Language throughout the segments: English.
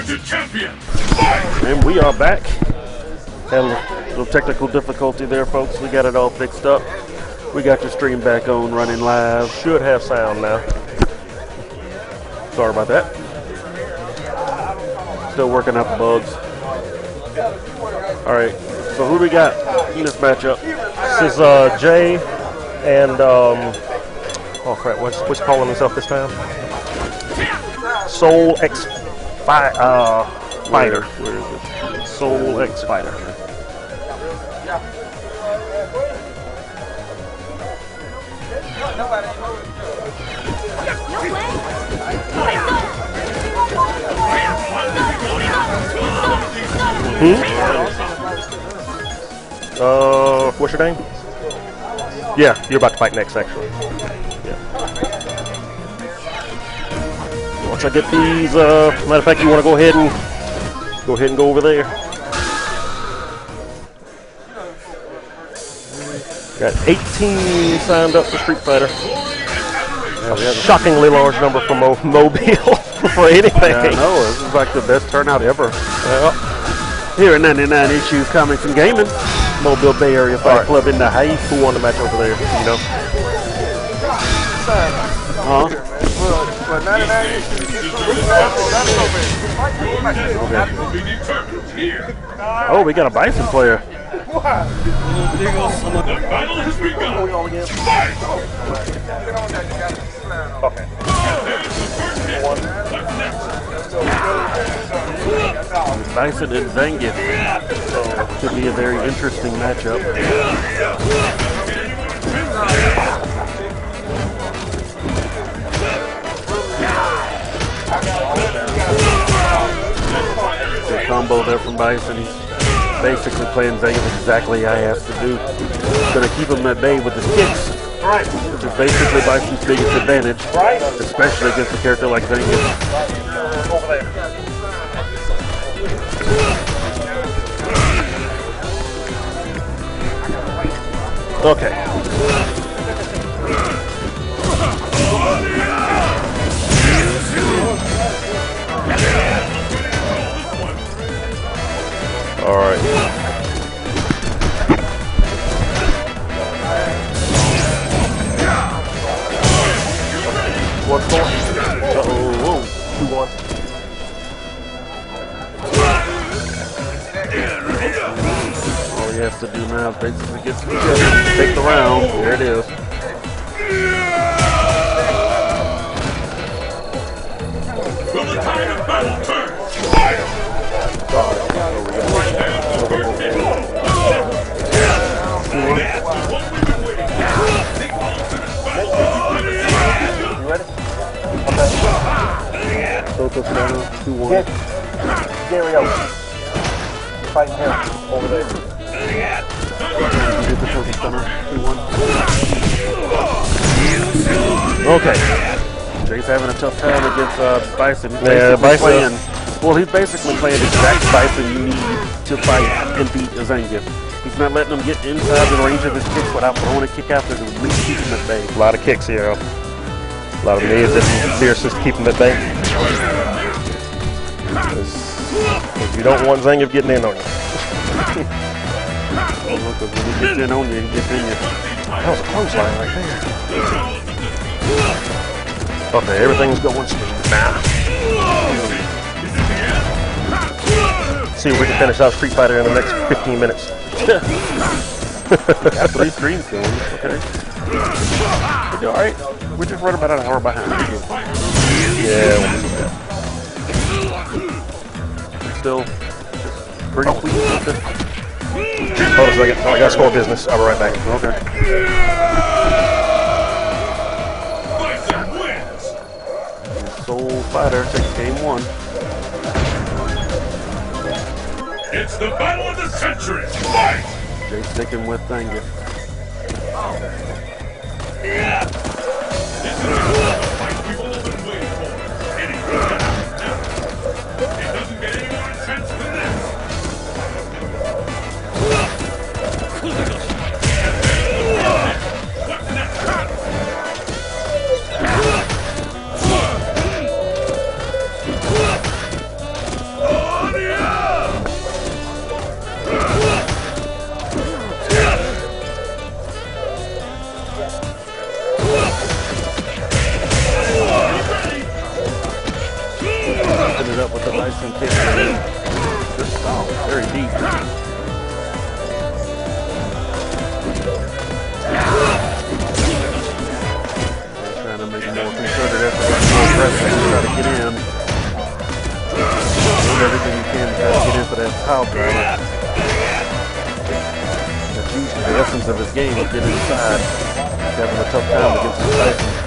And we are back. Had a little technical difficulty there, folks. We got it all fixed up. We got your stream back on, running live. Should have sound now. Sorry about that. Still working out the bugs. All right. So who do we got in this matchup? This is Jay and oh crap, what's calling himself this time? Soul X Fighter. Where is it? Soul X Fighter. What's your name? Yeah, you're about to fight next, actually. Yeah. Once I get these, matter of fact, you want to go ahead and go over there. Got 18 signed up for Street Fighter. Yeah, A shockingly large number for Mobile for anything. Yeah, I know. This is like the best turnout ever. Well, Here at 99 Issues Comics and Gaming, Mobile Bay Area Fight Club in the Heights. who won the match over there? You know. Huh? Oh, we got a Bison player. The battle has begun. Fight! Bison and Zangief. So could be a very interesting matchup. Good combo there from Bison. He's basically playing Zangief exactly how he has to do. Gonna keep him at bay with his kicks, which is basically Bison's biggest advantage, especially against a character like Zangief. Okay. All right. What's going on? Uh-oh. 2-1. All he has to do now is basically get some together, take the round. There it is. Will the tide of battle turn? Fight! Focus down, 2-1. Gary O. Fighting him over there. Get the focus center, 2-1. Okay. Jay's having a tough time against Bison. He's he's basically playing the exact Bison you need to fight and beat a Zangief. He's not letting him get inside the range of his kicks without throwing a kick after to at least keep him at bay. A lot of kicks here. A lot of knees and fierces to keep him at bay. If you don't want Zangief getting in on you. Look, when he gets in on you, he gets in you. That was a clothesline right there. Okay, everything's going smooth now. See if we can finish out Street Fighter in the next 15 minutes. Got 3 streams going. Okay. We'll be alright. We're just right about an hour behind. Yeah, still pretty pleased with it. Hold on a second. I got score business. I'll be right back. Okay. Bison wins. Soul Fighter takes game 1. It's the battle of the century. Fight! Jay sticking with Zangief. This is the fight we've all been waiting for. Anything can happen now. It doesn't get any more intense than this. What's next? power driver. That's usually the essence of his game. Get inside. He's having a tough time against his Tyson.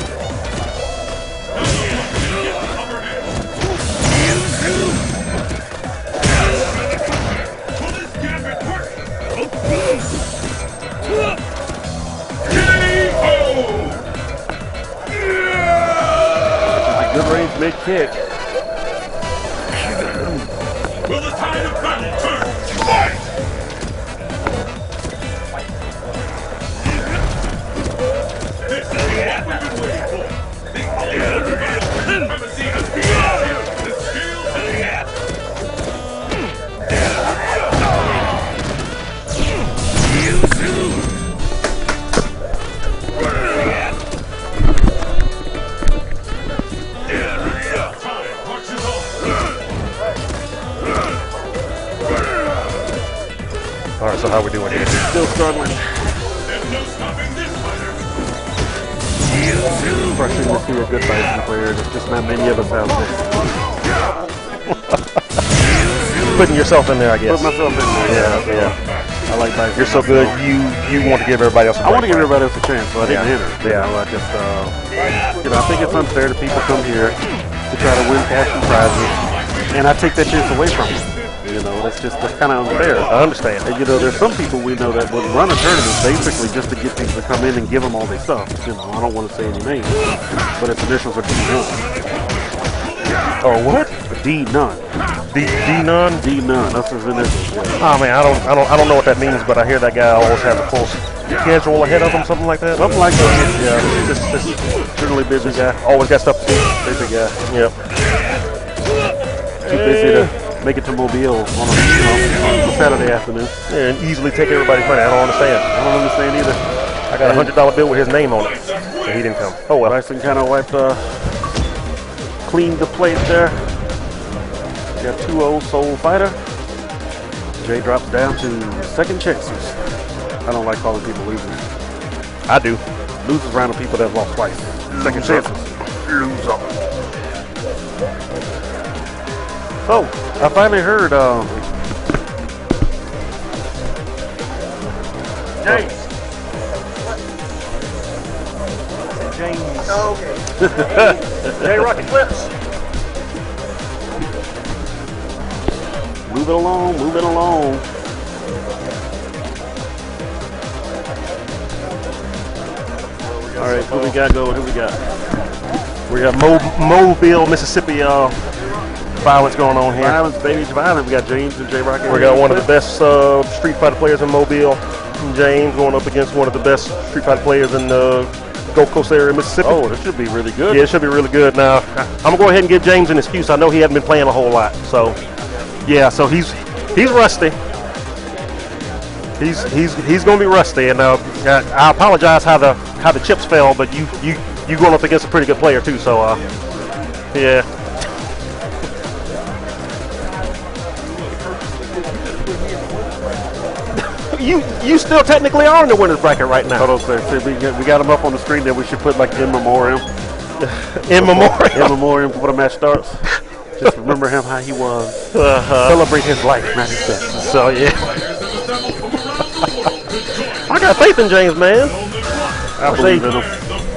Good range mid kick. Will the tide of battle turn? Fight! This is what we've been waiting for. The ultimate supremacy has begun. The skills of the All right, so how we doing here? Still struggling. There's no stopping this fighter. Frustrating to see a good Bison player. There's just not many of us out there. Putting yourself in there, I guess. Put myself in there. Yeah. I like Bison. You're so good. You want to give everybody else a break. I want to give everybody else a chance, so I didn't enter. Yeah. You know, I just, I think it's unfair that people come here to try to win cash and prizes, and I take that chance away from them. You know, that's kind of unfair. I understand. And, you know, there's some people we know that would run a tournament basically just to get people to come in and give them all their stuff. You know, I don't want to say any names, but its initials are D-None. Oh, what? D-None. D-None? D-None. That's his initials. Yeah. Oh man, I don't know what that means, but I hear that guy always has a full schedule ahead of him, something like that. Something like that. Yeah, just Certainly busy guy. always got stuff to do. Busy guy. Yep. Too busy to make it to Mobile on a Saturday afternoon. Yeah, and easily take everybody's money. I don't understand. I don't understand either. I got a $100 bill with his name on it, and he didn't come. Oh well. Bryson kind of wiped, cleaned the plate there. Got 2-0 Soul Fighter. Jay drops down to second chances. I don't like calling people losers. I do. Losers round of people that have lost twice. Second chances. Loser. So, I finally heard, James. James. Oh, okay. Jay Rocket Clips. move it along, move it along. All right, who we got going? Who we got? We got Mobile, Mississippi violence going on here. Violence, baby, violence. We got James and J Rocket. We got one of the best Street Fighter players in Mobile, James, going up against one of the best Street Fighter players in the Gulf Coast area of Mississippi. Oh, this should be really good. Yeah, it should be really good. Now, I'm going to go ahead and give James an excuse. I know he hasn't been playing a whole lot. So, yeah, so he's rusty. He's going to be rusty. And I apologize how the chips fell, but you going up against a pretty good player too. So, yeah. You still technically are in the winner's bracket right now. Hold on, sir. See, we got him up on the screen there. We should put like in memoriam. In memoriam. In memoriam before the match starts. Just remember him how he was. Celebrate his life, not his death. So yeah. I got faith in James, man. I believe in him.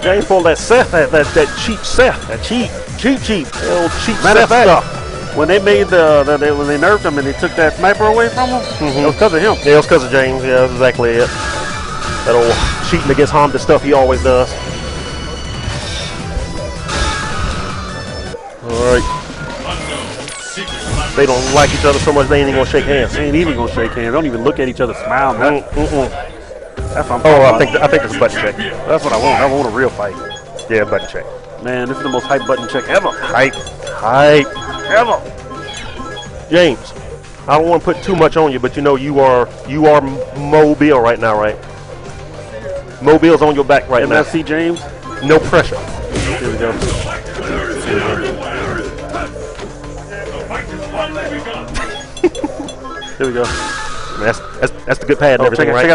James pulled that Seth, that cheap Seth, that cheap, the old cheap Matter Seth of fact, stuff. when they made when they nerfed him and they took that sniper away from him, it was because of him. Yeah, it was because of James. Yeah, that's exactly it. That old cheating against Honda stuff he always does. All right. They don't like each other so much they ain't even gonna shake hands. They ain't even gonna shake hands. Don't even look at each other, smile. Man. That's what I'm Oh, I talking think it's a button check. about. That's what I want. I want a real fight. Yeah, button check. Man, this is the most hype button check ever. Hype. Ever. James, I don't want to put too much on you, but you know you are Mobile right now, right? Mobile's on your back right now. MSC James. No pressure. Here we go. Here we go. Man, that's the good pad and everything, right?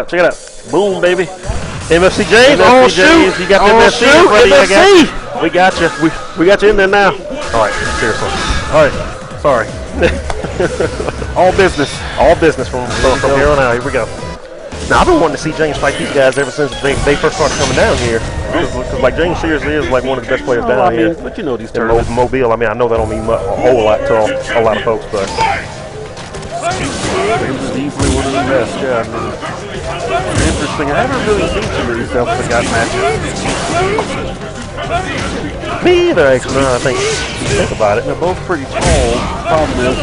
Check it out. Boom, baby. MFC James, MFC James, you got the MFC. MFC. We got you. We got you in there now. All right, seriously. All right. Sorry. All business from here on out. Here we go. Now I've been wanting to see James fight these guys ever since they first started coming down here. Because like James seriously is like one of the best players down here. But you know these In tournaments. Mobile. I mean, I know that don't mean a whole lot to a lot of folks, but James is easily one of the best. Yeah, I mean, interesting. I haven't really seen too many self-forgot matches. me either. Actually, no, I think about it. They're both pretty tall. Problem is,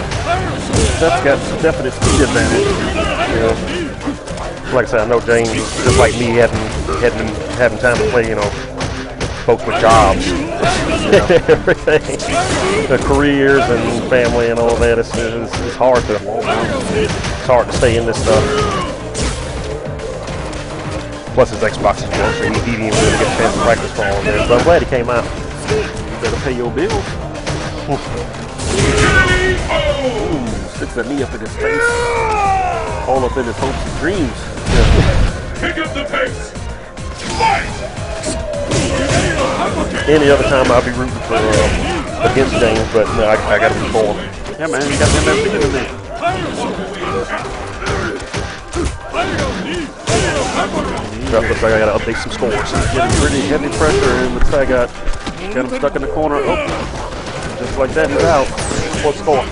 that's got some definite speed advantage. Yeah. Like I said, I know James, just like me, having time to play, you know, folks with jobs, everything, their careers and family and all that. It's hard to stay in this stuff. Plus his Xbox is broke, so he didn't even really get a chance to practice for all this. But I'm glad he came out. You better pay your bills. Sticks that knee up in his face. All up in his hopes and dreams. Pick up the pace. Fight. Any other time I'll be rooting for against James, but no, I got to be for him. Yeah, man, you got them that feeling in there. Looks like I got to update some scores. Getting pretty heavy pressure in with Sagat. Got him stuck in the corner. Oh, just like that, he's out. What score?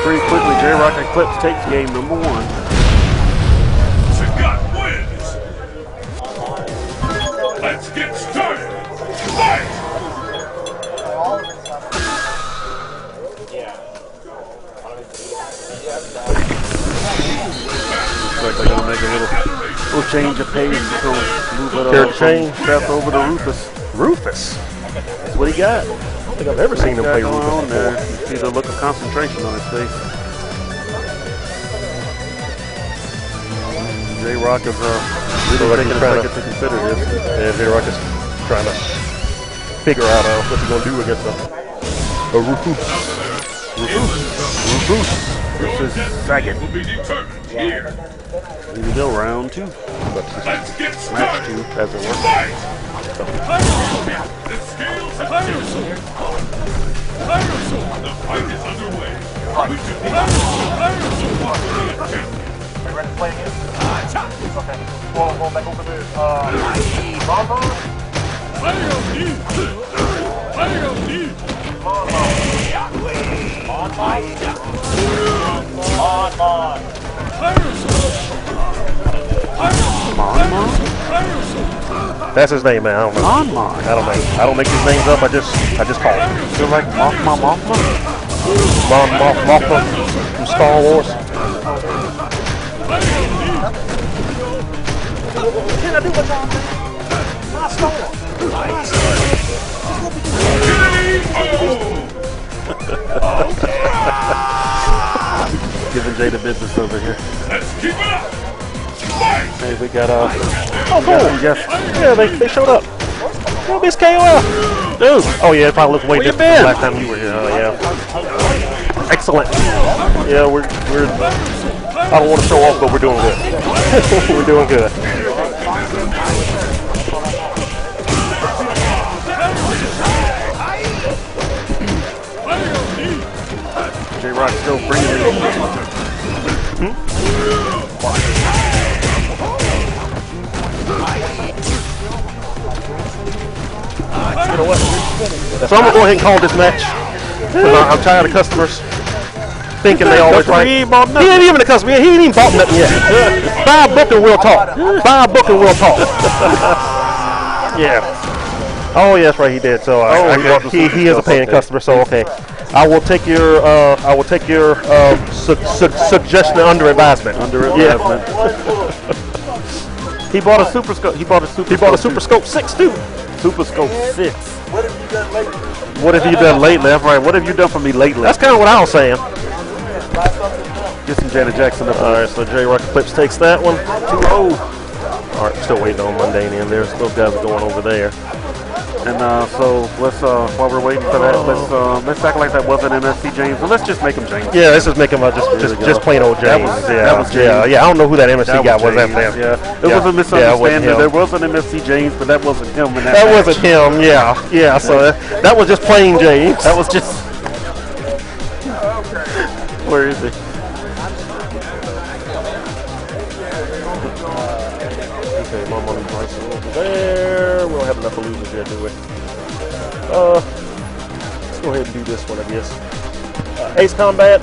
Pretty quickly, J-Rock Eclipse takes game number 1. Sagat wins. Let's get started. Fight. Looks like they're gonna make a little change of pace. They're gonna move it strap over to Rufus. Rufus? That's what he got. I don't think I've ever seen him play Rufus on there. before. You see the look of concentration on his face. J-Rock is really taking a second to consider this. Yeah, J-Rock is trying to figure out what he's gonna do against a Rufus. Rufus versus Sagat. Will be determined here. Here we go, round 2. Let's get Match started. 2, as it were. Fight. The scales have turned. The fight is underway. Who should be Ready to play again? Okay. We'll back over there. Mambo? That's his name, man. I don't know. I don't make these names up. I just call him. Feel like Mothma? Mothma from Star Wars. Can I do what y'all think? My store. Giving Jay the business over here. Let's keep it up. Fight. Hey, we got Oh, cool. yes. Yeah, they showed up. Oh, Miss KOL. Dude. Oh, yeah, it probably looked way different been? from last time you were here. Oh, yeah. Excellent. Yeah, we're. I don't want to show off, but we're doing good. We're doing good. J-Rock still bringing it in. You know what? So I'm going to go ahead and call this match. 'Cause I'm tired of customers thinking they always right. He ain't even a customer. He ain't even bought nothing yet. Buy a book and we'll talk. Buy a book and we'll talk. Yeah. Oh, yeah, that's right. He did. So he is a paying customer. So okay, I will take your suggestion under advisement. He bought a Super Scope. He bought a Super Scope 6 too. Super Scope 6. What have you done lately? What have you done lately? That's right. What have you done for me lately? That's kind of what I was saying. Get some Janet Jackson up. All right, so J-Rock Eclipse takes that one. 2-0. All right, still waiting on Mundane, and there's those guys are going over there. And so let's while we're waiting for that, let's act like that wasn't MSC James, and let's just make him James. Yeah, let's just make him just plain old James. That was James. Yeah. I don't know who that MSC guy was after that. Yeah, it was a misunderstanding. There was an MSC James, but that wasn't him. That wasn't him. Yeah. So that was just plain James. That was just. Where is he? Okay, my money price over there. We don't have enough losers yet, do we? Let's go ahead and do this one, I guess. Ace Combat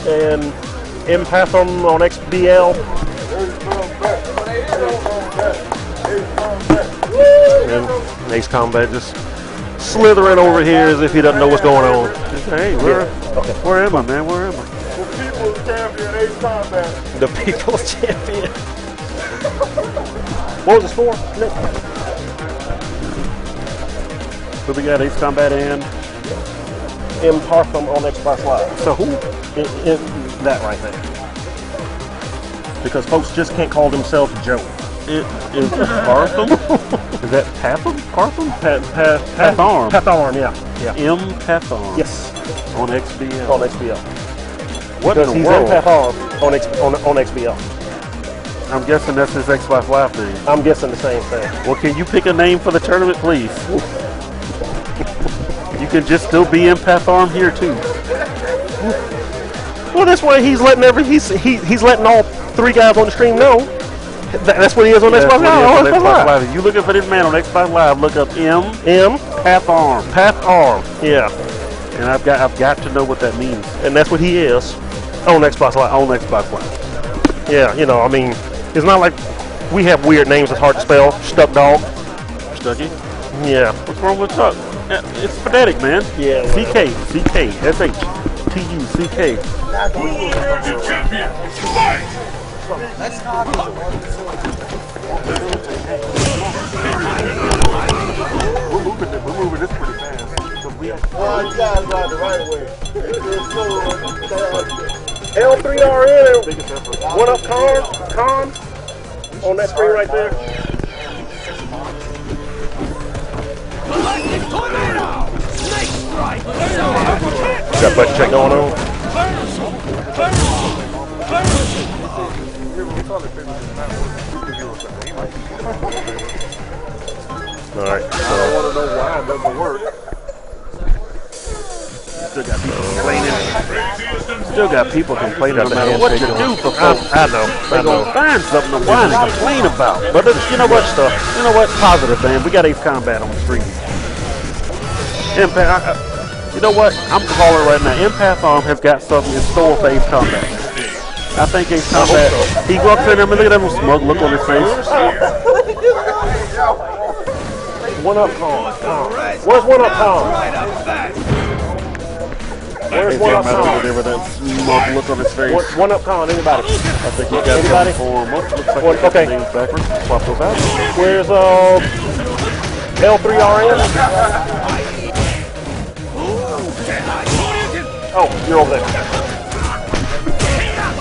and Empathum on XBL. And Ace Combat just slithering over here as if he doesn't know what's going on. Hey, where am I, man? Where am I? The People's Champion, Ace Combat. The People's Champion. What was the score, Nick? So we got Ace Combat and Empathum on Xbox Live. so who? That right there. Because folks just can't call themselves Joe. It is Partham? Is that Patham? Partham? Patharm. Patharm, yeah. M Patharm. Yes. On XBL. On XBL. What because in the he's world? Patharm on XBL. I'm guessing that's his Xbox Live name. I'm guessing the same thing. Well, can you pick a name for the tournament, please? You can just still be in Patharm here too. Well, this way he's letting he's letting all three guys on the stream know. That's what he is on Xbox Live. If you looking for this man on Xbox Live, look up M Patharm. Patharm. Yeah. And I've got to know what that means. And that's what he is on Xbox Live. On Xbox Live. Yeah, you know, I mean, it's not like we have weird names that's hard to spell. Stuck Dog. Stucky? Yeah. What's wrong with Tuck? It's phonetic, man. Yeah. CK, SH, TU, CK. The champion, fight! We're moving this pretty fast. You guys got the right way. L3RN. One up con on that screen right there. Got button check going on. All right. I want to know why it doesn't work. Still got people complaining no matter what you do for folks. I know. They're going to find something to whine and complain about. But you know what? Positive, man. We got Ace Combat on the stream. You know what? I'm calling right now. Empathom has got something in store for Ace Combat. I think Ace Combat, he walks in there and look at that smug look on his face. One up con. Where's one up con? Where's one up con? Over there with that smug look on his face. One up con, anybody? I think he got anybody? Looks like okay. Names backwards. Swap those out. Where's L3RN? Oh, you're over there.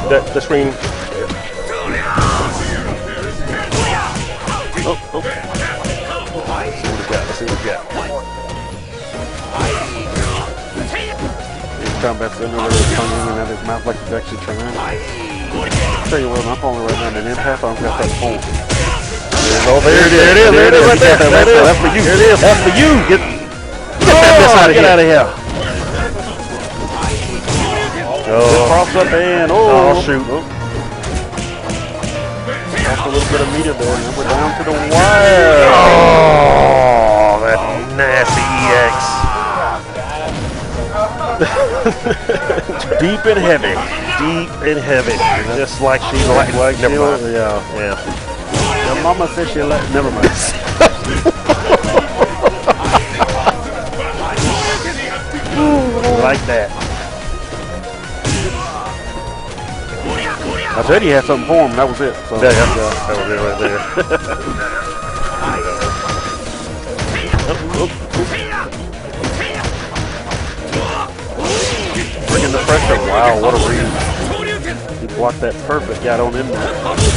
The screen. Oh. Let's see what we got. Ace Combat's sitting over there tongue in his mouth like he's actually trying. I'll tell you what, I'm calling right now, man. Empathom's got that phone. Oh, there it is right there. That's for you. There it is. That's for you. Get that mess out of here. Get out of here. Cross up and oh shoot. Lost a little bit of meter there, and we're down to the wire. Oh, that nasty EX. Deep and heavy. Deep and heavy. Just like she like never mind. Yeah. Your mama said she like, never mind. Like that. I said he had something for him, that was it. So. That was it right there. Bringing the pressure. Wow, what a read. He blocked that perfect. Got on in there.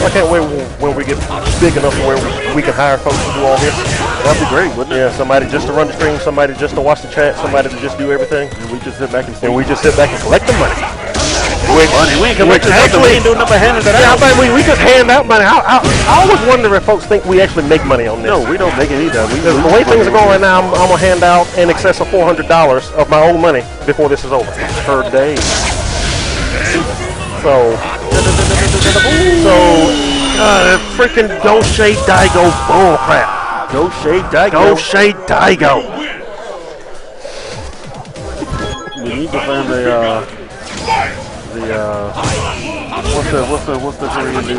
I can't wait when we get big enough to where we can hire folks to do all this. That'd be great, wouldn't it? Yeah, somebody just to run the stream, somebody just to watch the chat, somebody to just do everything. And we just sit back and collect the money. We ain't actually doing nothing but handing it out. Yeah, we just hand out money. I always wonder if folks think we actually make money on this. No, we don't make it either. The way things are going right now, I'm going to hand out in excess of $400 of my own money before this is over. Per day. So freaking Goshe Daigo bull crap. Goshe Daigo. Goshe Daigo. We need to find what's the Korean dude?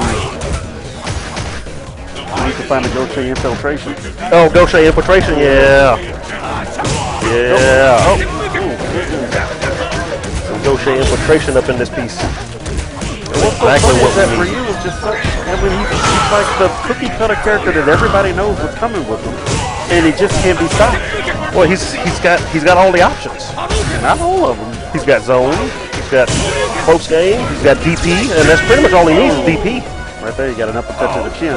We need to find the Goshe infiltration. Oh, Goshe infiltration, yeah. Yeah. Some Goshe infiltration up in this piece. Exactly what that for you is just such. I mean, he's like the cookie cutter character that everybody knows what's coming with him, and he just can't be stopped. Well, he's got all the options. Not all of them. He's got zone. He's got close game. He's got DP, and that's pretty much all he needs is DP. Right there, you got an uppercut to the chin.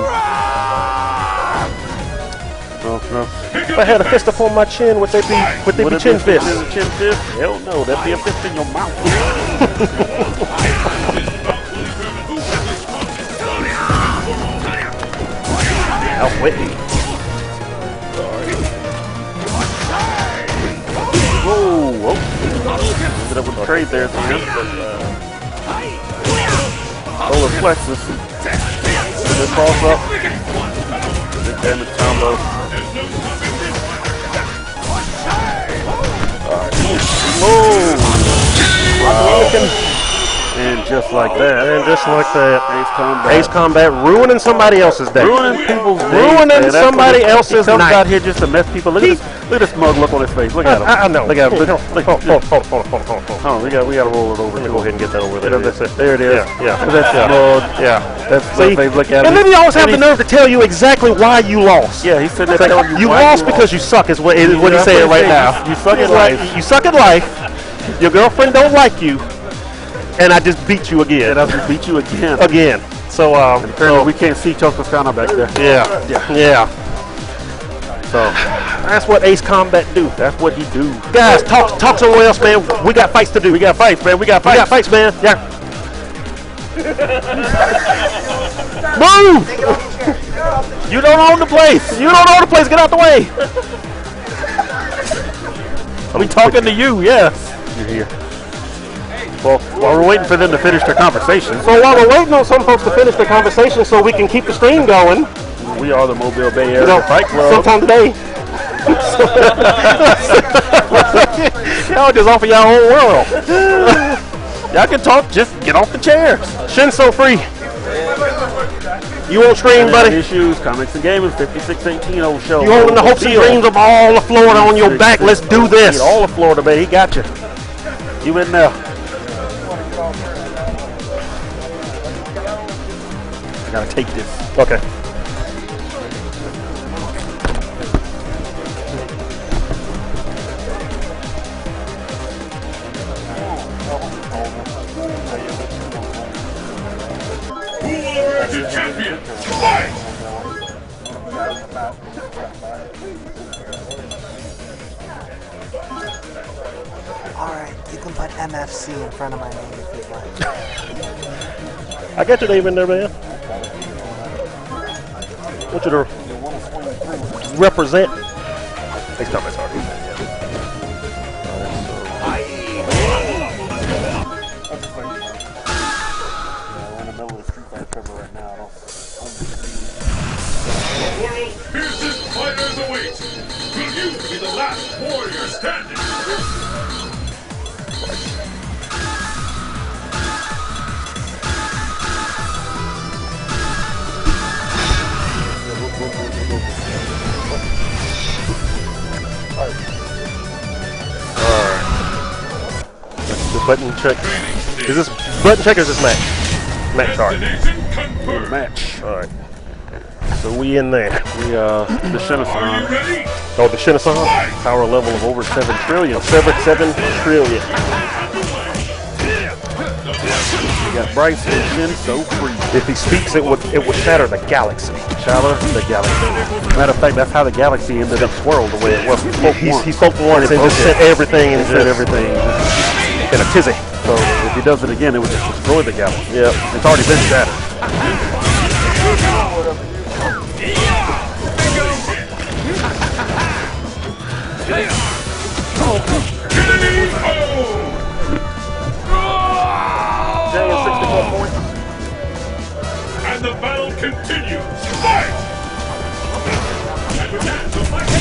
If I had a fist upon my chin, would they be chin fists? Chin fist? Hell no, that'd be a fist in your mouth. Outwit me. Whoa. Ended up with a trade there at the end. Solar plexus. This falls up. Big damage combo. Alright. Whoa! Wow. And just like that. Ace Combat ruining somebody else's day. Ruining people's day. Ruining somebody else's night. He comes out here just to mess people. Look at this mug look on his face. Look at him. I know. Look at him. Hold on. We got to roll it over. Let me go ahead and get that over there. There it is. Yeah. That's mug. Yeah. That's see. Look at him. And then you always have the nerve to tell you exactly why you lost. Yeah, he's sitting there telling you lost because you suck. Is what he's saying right now. You suck at life. You suck at life. Your girlfriend don't like you. And I just beat you again. Again. So, we can't see Toscana back there. Yeah. So, that's what Ace Combat do. That's what he do. Guys, talk somewhere else, man. We got fights to do. We got fights, man. Yeah. Move! You don't own the place. Get out the way. I'm talking to you, yes. You're here. Well, while we're waiting for them to finish their conversation. So while we're waiting on some folks to finish their conversation so we can keep the stream going. We are the Mobile Bay Area Fight Club. Sometime today. Y'all just offer y'all whole world. Y'all can talk, just get off the chairs. Shinso free. You on stream, buddy? Issues, Comics and Gaming, 5618 old show. You holding the hopes and dreams of all of Florida on your back. Let's do this. All of Florida, baby. He got you. You in there. I gotta take this. Okay. The champion, fight! Alright, you can put MFC in front of my name if you'd like. I got your name in there, man. I want you to represent. Next time it's already. Fiercest fighters await! Will you be the last warrior standing? The button check. Is this button check or is this match? Match card. Match. Alright. So we in there. The Shinasan. Oh, the Shinasan? Power level of over 7 trillion. 7 trillion. got Bryce and Shin so free. If he speaks, it would shatter the galaxy. Shatter the galaxy. Matter of fact, that's how the galaxy ended up swirled the way it was. He spoke once and just said everything and said everything in a tizzy. So if he does it again, it would just destroy the galaxy. Yeah, it's already been shattered. And the battle continues. Fight! And with that, the fight is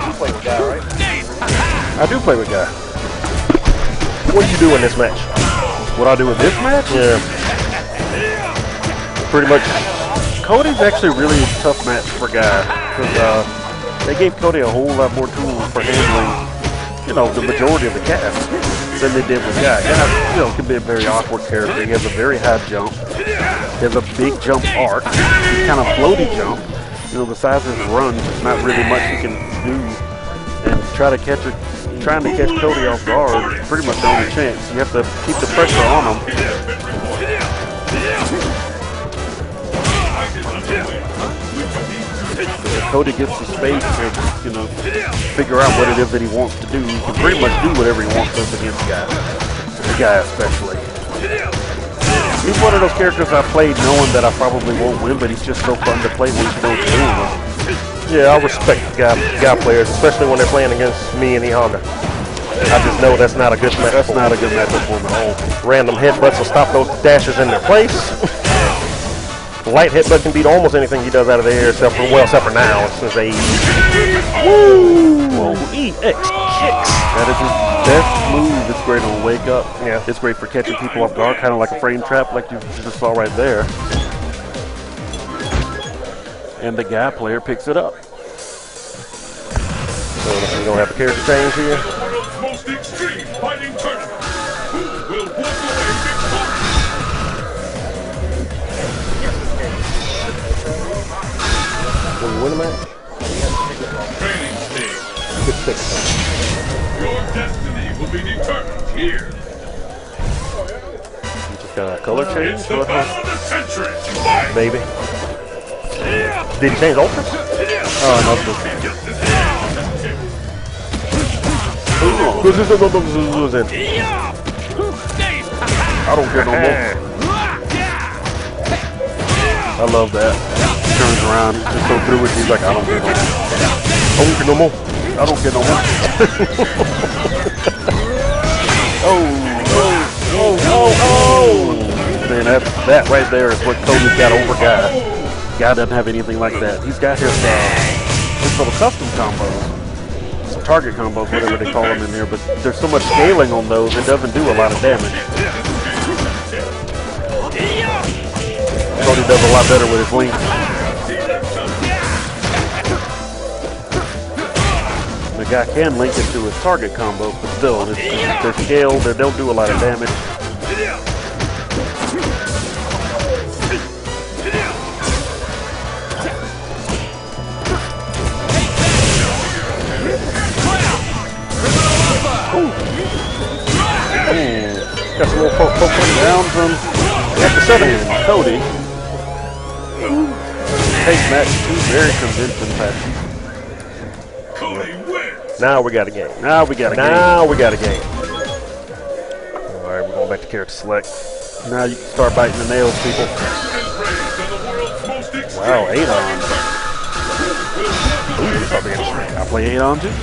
You play with Guy, right? I do play with Guy. What do you do in this match? What I do in this match? Yeah. Pretty much. Cody's actually really a tough match for Guy because they gave Cody a whole lot more tools for handling, you know, the majority of the cast than they did with Guy. Guy, you know, can be a very awkward character. He has a very high jump. He has a big jump arc, kind of floaty jump. You know, the size of his runs, there's not really much he can do. And trying to catch Cody off guard is pretty much the only chance. You have to keep the pressure on him. If Cody gets the space to, you know, figure out what it is that he wants to do, he can pretty much do whatever he wants up against Guy. The Guy especially. He's one of those characters I played knowing that I probably won't win, but he's just so fun to play once you know what you're doing with him. Yeah, I respect Guy players, especially when they're playing against me and E-Honda. I just know that's not a good match. That's not a good matchup for him at all. Random headbutts will stop those dashes in their place. Light headbutt can beat almost anything he does out of the air, except for now, since they Woo! EX kicks. That is his best move. It's great on wake up. Yeah. It's great for catching people off guard, kind of like a frame trap, like you just saw right there. And the Guy player picks it up. So we're gonna have a character change here. the world's most extreme fighting tournament. Who will walk away victorious? Will you win the match? Training stage. Your destiny will be determined here. You just got a color change? It's the battle of the century. Fight! Maybe. Did he change ultras? Oh, no, I don't care no more. I love that. He turns around, just so through it, he's like, I don't care no more. I don't care no more. I don't care no more. Oh. Man, that right there is what Cody's got over Guy. Guy doesn't have anything like that. He's got his little custom combos. Some target combos, whatever they call them in here, but there's so much scaling on those, it doesn't do a lot of damage. Cody does a lot better with his link. The Guy can link it to his target combos, but still, they're scaled, they don't do a lot of damage. Got some little poke Down from after 7. Cody. Take match 2 very convincing matches. Cody wins. Now we got a game. Now we got a game. Now we got a game. Alright, we're going back to character select. Now you can start biting the nails, people. Wow, 8 on. I play 8 on too.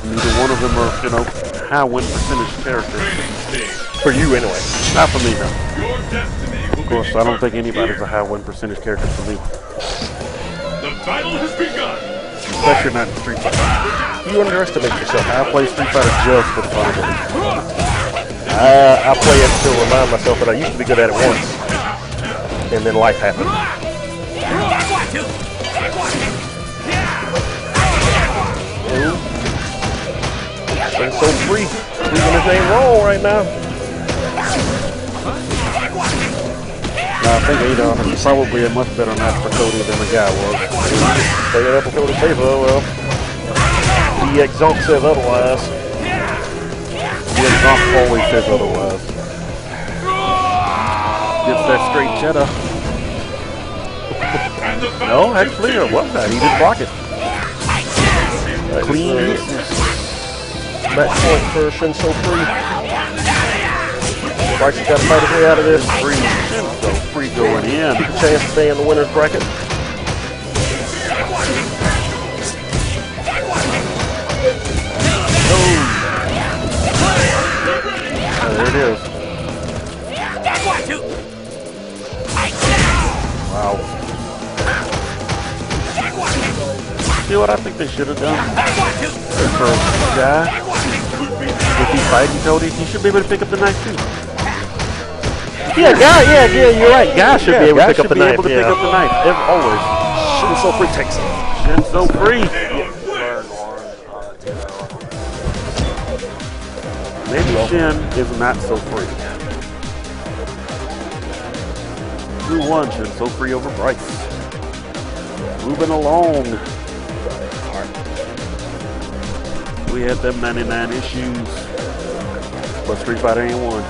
Neither one of them are, you know, high win percentage characters. For you, anyway. Not for me, though. Your destiny will Of course, I don't think anybody's a high win percentage character for me. The battle has begun. Especially not in Street Fighter. You underestimate yourself. I play Street Fighter just for the fun of it. I play it to remind myself that I used to be good at it once. And then life happened. It's so free. Using his name wrong right now. I think 8 is probably a much better match for Cody than the guy was. Say that in Cody's favor, well, the Exalt says otherwise. The Exalt always says otherwise. Gets that straight cheddar. No, actually, it was not. He didn't block it. Clean. Match point for Shinso Free. Bryce has got to fight his way out of this. Shinso Free going in. Chance to stay in the winner's bracket. There it is. Wow. See what I think they should have done? For a guy, if he's fighting Cody, he should be able to pick up the knife too. Yeah, you're right. Guy should be able to pick up the knife. Pick up the knife, always. Shinso Free takes it. Shinso Free. Maybe Shin is not so free. 2-1, Shinso Free over Bryce. Moving along. We had them 99 issues, but Street Fighter ain't won.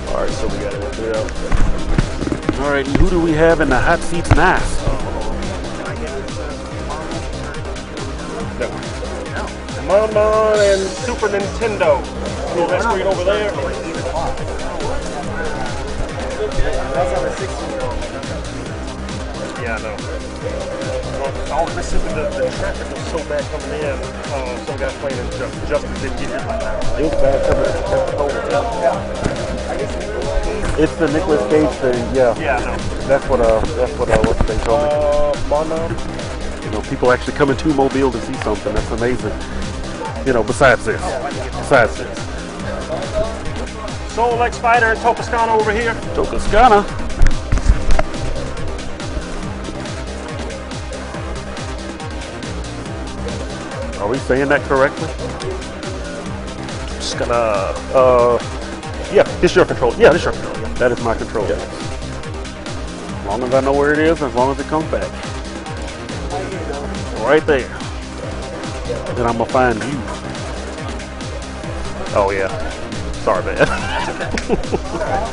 All right, so we got to work it out. All right, who do we have in the hot seats now? Mon and Super Nintendo. See that screen over there? That's on a 16-year-old. Yeah, I know. All of Mississippi, the traffic was so bad coming in. Some guys playing in Justice didn't get here like that. It was bad coming in. It's the Nicolas Cage thing, yeah. Yeah, I know. That's what they told me. Mon. You know, people actually come into Mobile to see something. That's amazing. You know, besides this. Soul X Fighter and Topascana over here. Tokascana. Are we saying that correctly? Just gonna, yeah, this is your control. Yeah, this is your control. Yeah. That is my control. Yeah. As long as I know where it is, as long as it comes back. Right there. Then I'm gonna find you. Oh yeah. Sorry, man.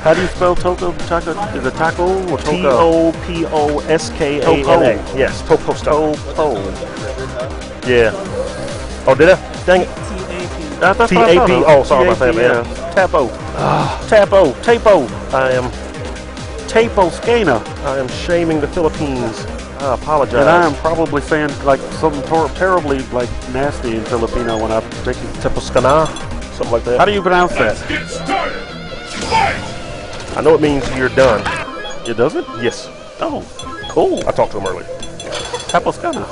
How do you spell Toko? Is it Taco or Toko? Toposkana. Yes, Toposta. Topo. Yeah. Oh, did I? Dang it. T-A-P. Oh, sorry about that, man. Tapo. Tapo. I am Topascana. I am shaming the Philippines. I apologize. And I am probably saying like something terribly like nasty in Filipino when I think it's Topascana, something like that. How do you pronounce that? Let's get started. Fight! I know it means you're done. It doesn't? Yes. Oh, cool. I talked to him earlier. Topascana.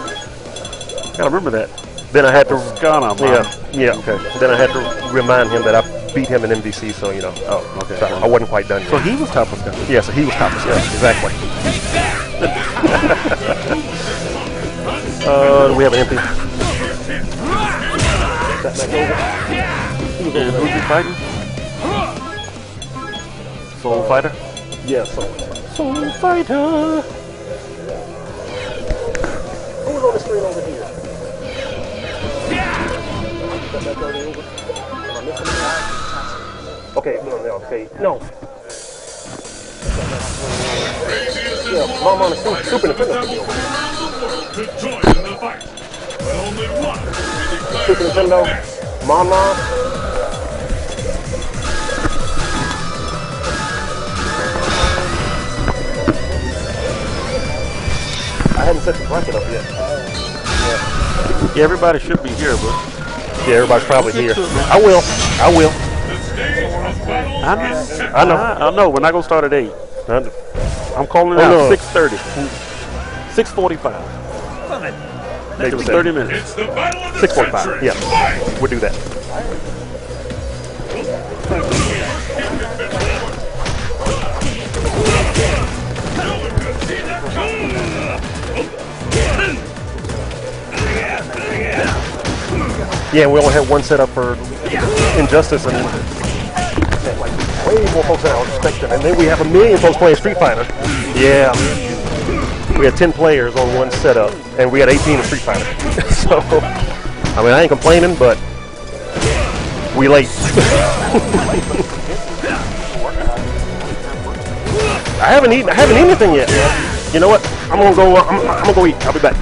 Gotta remember that. Then I had to. Topascana, man. Yeah. Okay. Then I had to remind him that I beat him in MDC, so you know. Oh, okay. So I wasn't quite done yet. So he was Topascana. Yeah, so he was Topascana. Exactly. Do we have an empty? That back over. And who's he fighting? Soul Fighter? Yeah, so. Soul Fighter! Who's on the screen over here? That back over. Am I missing it? Okay, no, okay. No. Yeah, Mom on the Super Nintendo should be over here. To join in the fight. But only one will be Super Nintendo, Mama. I haven't set the bracket up yet. Yeah, everybody should be here, but Yeah, everybody's probably here. to it, man. I will. the stage of battle. I know. We're not gonna start at 8. I'm calling it Oh, out no. 6:30. 6:45. Maybe 30 minutes. It's the battle of the 6:45. century. Yeah, Fight! we'll do that. Yeah, we only had one set up for Injustice, and like way more folks than I was expecting. And then we have 1 million folks playing Street Fighter. Yeah, we had 10 players on one setup, and we had 18 in Street Fighter. So, I mean, I ain't complaining, but we late. I haven't eaten anything yet. You know what? I'm gonna go. I'm gonna go eat. I'll be back.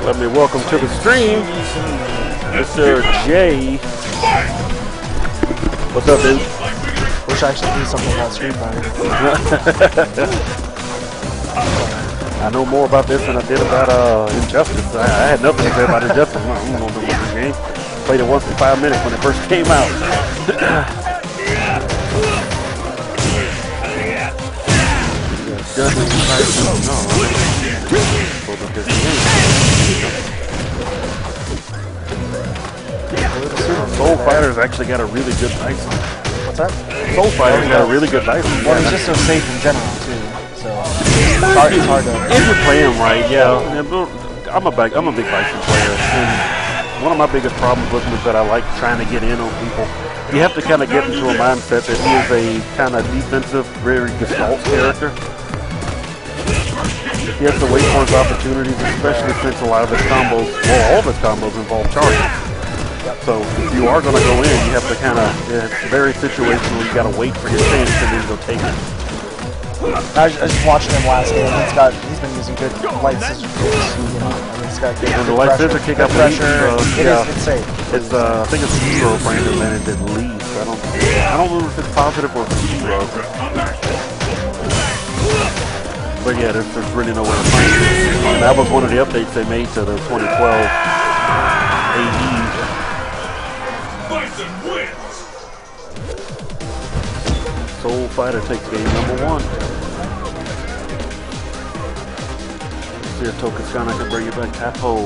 Let me welcome to the stream, Mr. J. What's up, dude? Wish I actually knew something about Street Fighter. I know more about this than I did about Injustice. I had nothing to say about Injustice. I don't know the game. Played it once in 5 minutes when it first came out. Soul Fighter's actually got a really good dice. What's that? Soul Fighter's got a really good dice. Well, he's just so safe in general, too. So, it's hard to... If you play him right, yeah. I'm a big Bison player. And one of my biggest problems with him is that I like trying to get in on people. You have to kind of get into a mindset that he is a kind of defensive, very gestalt character. He has to wait for his opportunities, especially since a lot of his combos, well, all of his combos involve charges. So if you are going to go in, you have to kind of, it's very situational. You got to wait for your chance and then go take it. I just watched him last game. He's been using good light scissor kicks. You know, I mean, he's got good And the light scissor kick up pressure. yeah. It's safe. It's I think it's zero brand invented at least. I don't know if it's positive or zero. But yeah, there's really no way to find it. And that was one of the updates they made to the 2012 AE. Bison wins. Soul Fighter takes game number 1. See if Tokuskana can bring you back. Tapo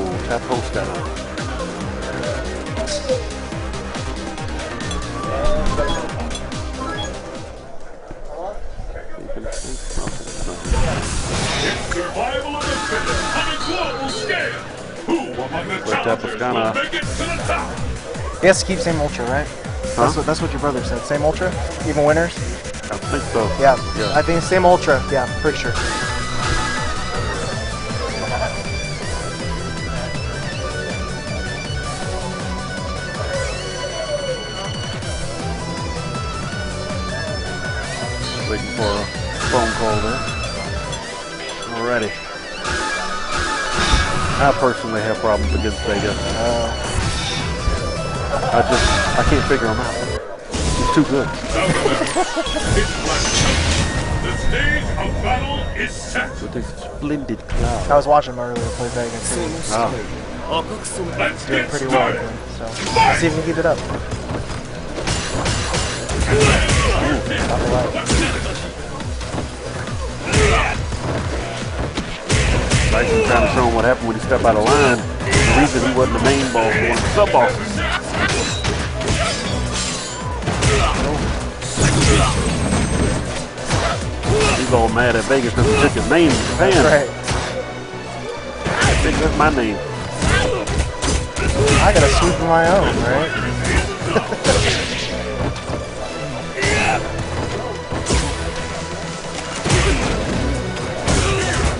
Skana. Survival of the fittest on a global scale. Who among the challengers will make it to the top? He has to keep same ultra, right? Huh? That's what your brother said. Same ultra? Even winners? I think so. Yeah. I think same ultra. Yeah, pretty sure. Waiting for a phone call there. Alrighty. I personally have problems against Vega. I can't figure him out. He's too good. The stage of battle is set. With a splendid cloud. I was watching him earlier play Vega too. Let's Doing get pretty well. started. So let's see if we can keep it up. Not the light. Bison trying to show him what happened when he stepped out of line. The reason he wasn't the main boss, he was the sub-bosses. He's all mad at Vegas because he took his name in Japan. That's right. I think that's my name. I got a sweep of my own, right?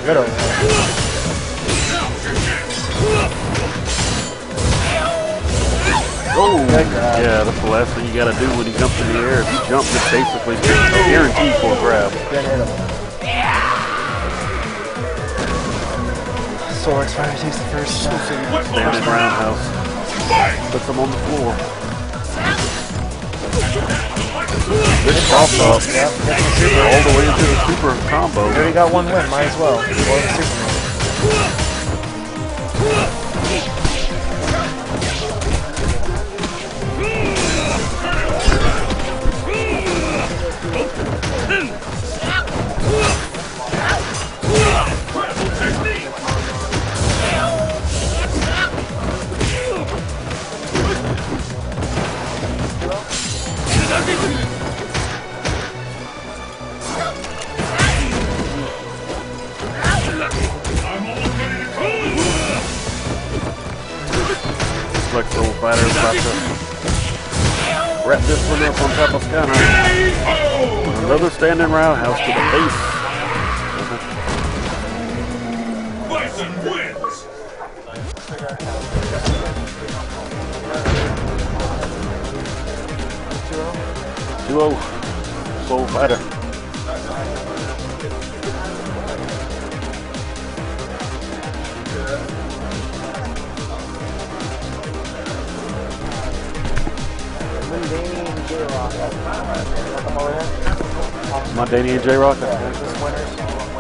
Good over there. Oh, yeah, that's the last thing you got to do when he jumps in the air. If you jump, it's basically guaranteed for a grab. Good hit him. Solstice Fire takes the first shot. Standing roundhouse. Puts him on the floor. Good cross up. Yep, gets the super. All the way into the super combo. You already got one win, might as well. Or the Superman. Soul Fighter about to wrap this one up on top of Skyline. Another standing roundhouse to the face. Bison wins. 2-0. Soul Fighter. Mondani and J-Rock.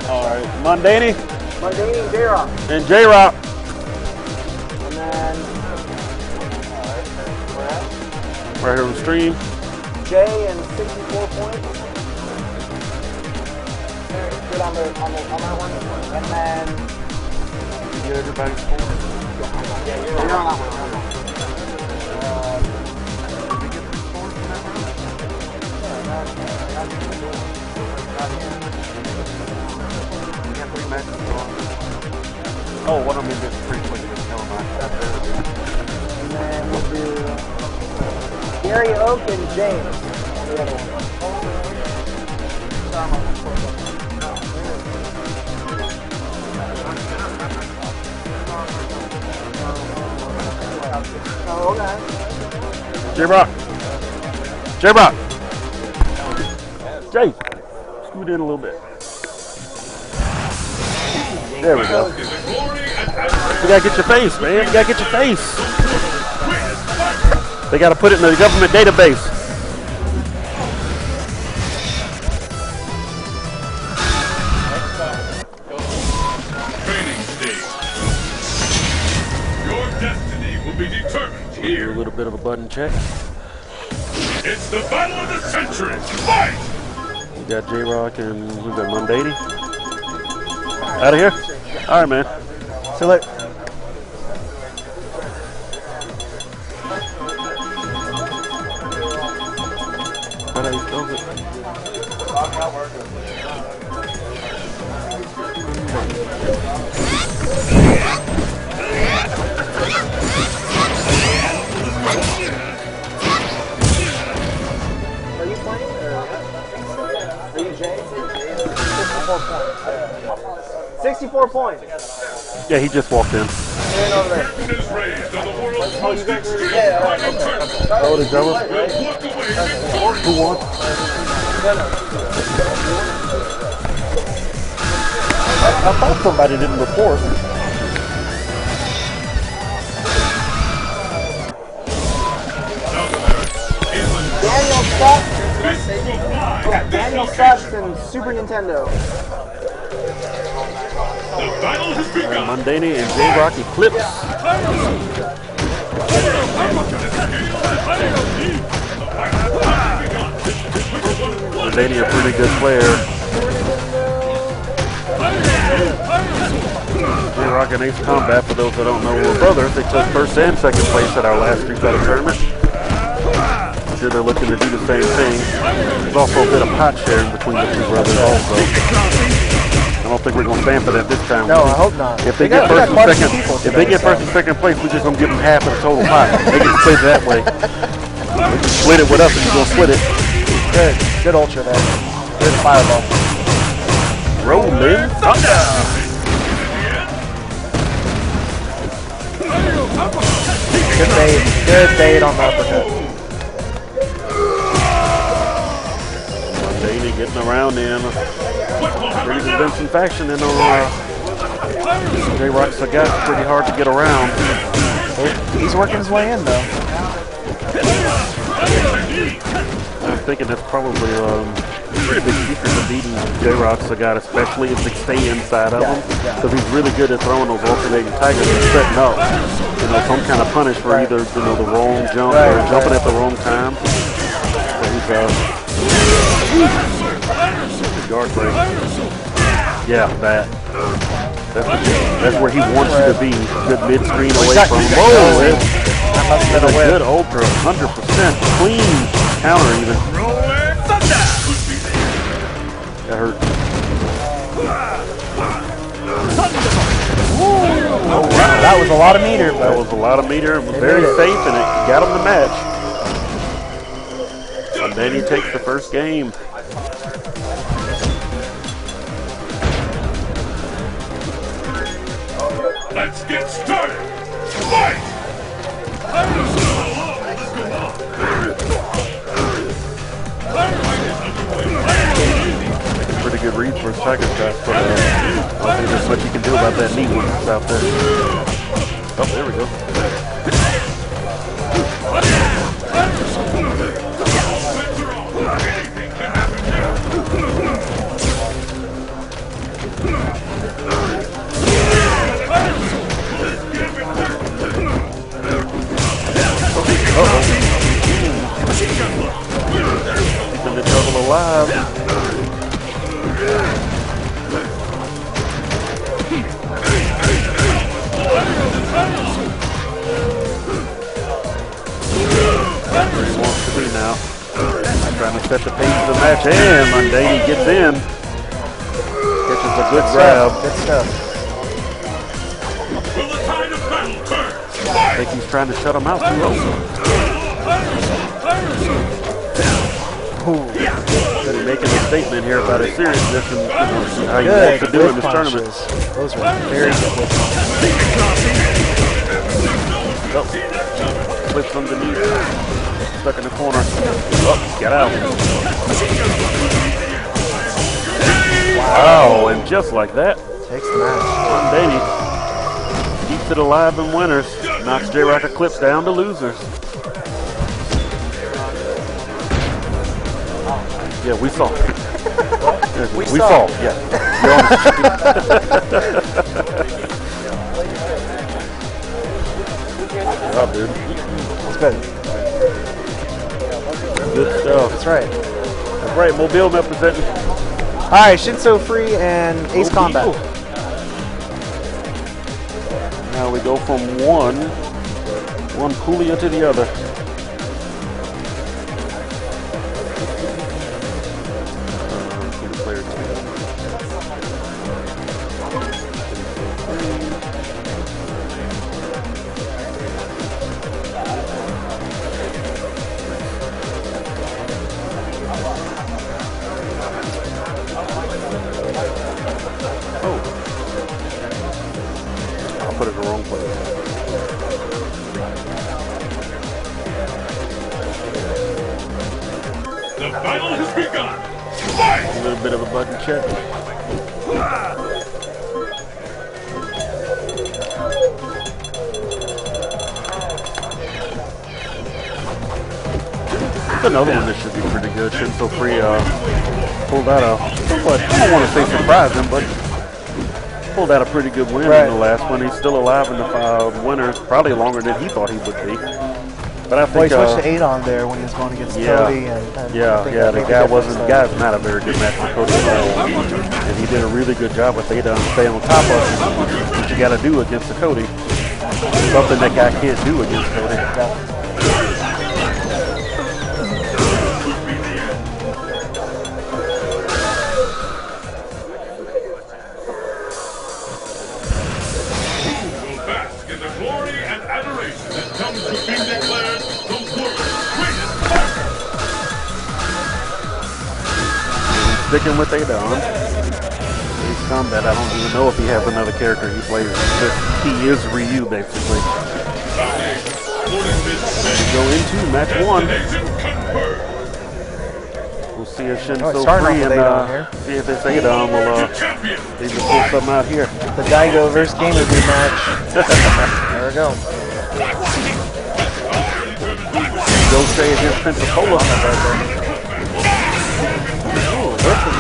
Alright. Mondani Mundane and J-Rock. and J-Rock. And then, Right here on the stream. Jay and 64 points. Good on that one. And then, You get everybody's score. yeah, you're on that one. Did we get the scores from that round? We have 3 matches on. Oh, what I mean is 3 quick. Never mind. And then we'll do Gary Oak and James. The other one. Oh, okay. J-Rock. J-Rock. Jay. Scoot in a little bit. There we go. You gotta get your face, man. You gotta get your face. They gotta put it in the government database. Training stage. Your destiny will be determined Do a here. little bit of a button check. It's the battle of the century. Fight! We got J-Rock and who's that, Mondani? Out of here? All right, man. So look. How do you throw it? Are you playing? Are you Jay? 64 points. 64 points. Yeah, he just walked in. Stand over there. Curtain is raised on the world's Oh, most you guys are extreme final tournament. Oh, the Will walk away victorious. Who won? I thought somebody didn't report. Daniel Sucks. This will fly. Daniel Sucks and Super Nintendo. The battle has begun. Mondani and J-Rock Eclipse. Mondani a pretty good player. J-Rock and Ace Combat, for those that don't know, were brothers. They took first and second place at our last Street Fighter tournament. I'm sure they're looking to do the same thing. There's also a bit of pot sharing between the two brothers also. I don't think we're going to stand for that this time. No, I hope not. If they get first and second, if they get first and second place, we're just gonna give them half of the total pot. They get to split it that way. We can split it with us, and you're gonna split it. Good ultra there. Good fireball. Rolling Thunder. Good bait on the uppercut. Mondani getting around in. Pretty convincing fashion in J-Rock Sagat. Pretty hard to get around. He's working his way in though. I'm thinking that's probably pretty big secret to beating J-Rock Sagat, especially if they stay inside of him, because he's really good at throwing those alternating tigers and setting up, some kind of punish for either the wrong jump or jumping at the wrong time. So he's guard break. Yeah, that's where he wants you to be. Good mid screen away from him. Whoa, that's a good ultra, 100% clean counter even. That hurt. Oh, wow. That was a lot of meter. That was a lot of meter. It was very safe, and it got him the match. And then he takes the first game. Let's get started. Fight! Pretty good read for a tiger shot, but I don't think there's much you can do about that knee when it's out there. Oh, there we go. Keeping the trouble alive. Where he wants to be now. Trying to set the pace of the match, and Mundane gets in. Catches a good grab. Good stuff. Will the tide of battle turn? I think he's trying to shut him out too early. Making a statement here about his seriousness and how he wants to do in this tournament. Those were very good. Oh, flips underneath. Stuck in the corner. Oh, get out. Wow, and just like that, Takes the match. Mundane keeps it alive in winners. Knocks J-Rock Eclipse down to losers. Yeah, we saw. We saw. Yeah. Good job, dude. That's good. Good stuff. That's right. That's right. Mobile representing. All right, Shinso Free and Ace Combat. Now we go from one Puglia to the other. Put it in the wrong place. The battle has begun. Fight! A little bit of a button check. Another one that should be pretty good. Shinso Free pulled out a, somewhat, I don't want to say surprising, but pulled out a pretty good win in the last one. He's still alive in the 5 winners, probably longer than he thought he would be. But I think he switched to 8 on there when he was going against Cody. The guy's not a very good match for Cody at all. And he did a really good job with 8 on staying on top of him. What you got to do against the Cody. Something that guy can't do against Cody. Sticking with Adon. Ace Combat, I don't even know if he has another character he plays. He is Ryu, basically. Go into match 1. We'll see if Shinso Free and see if this Adon will maybe pull something out here. The Daigo versus Gamer View match. There we go. Go say against Pensacola.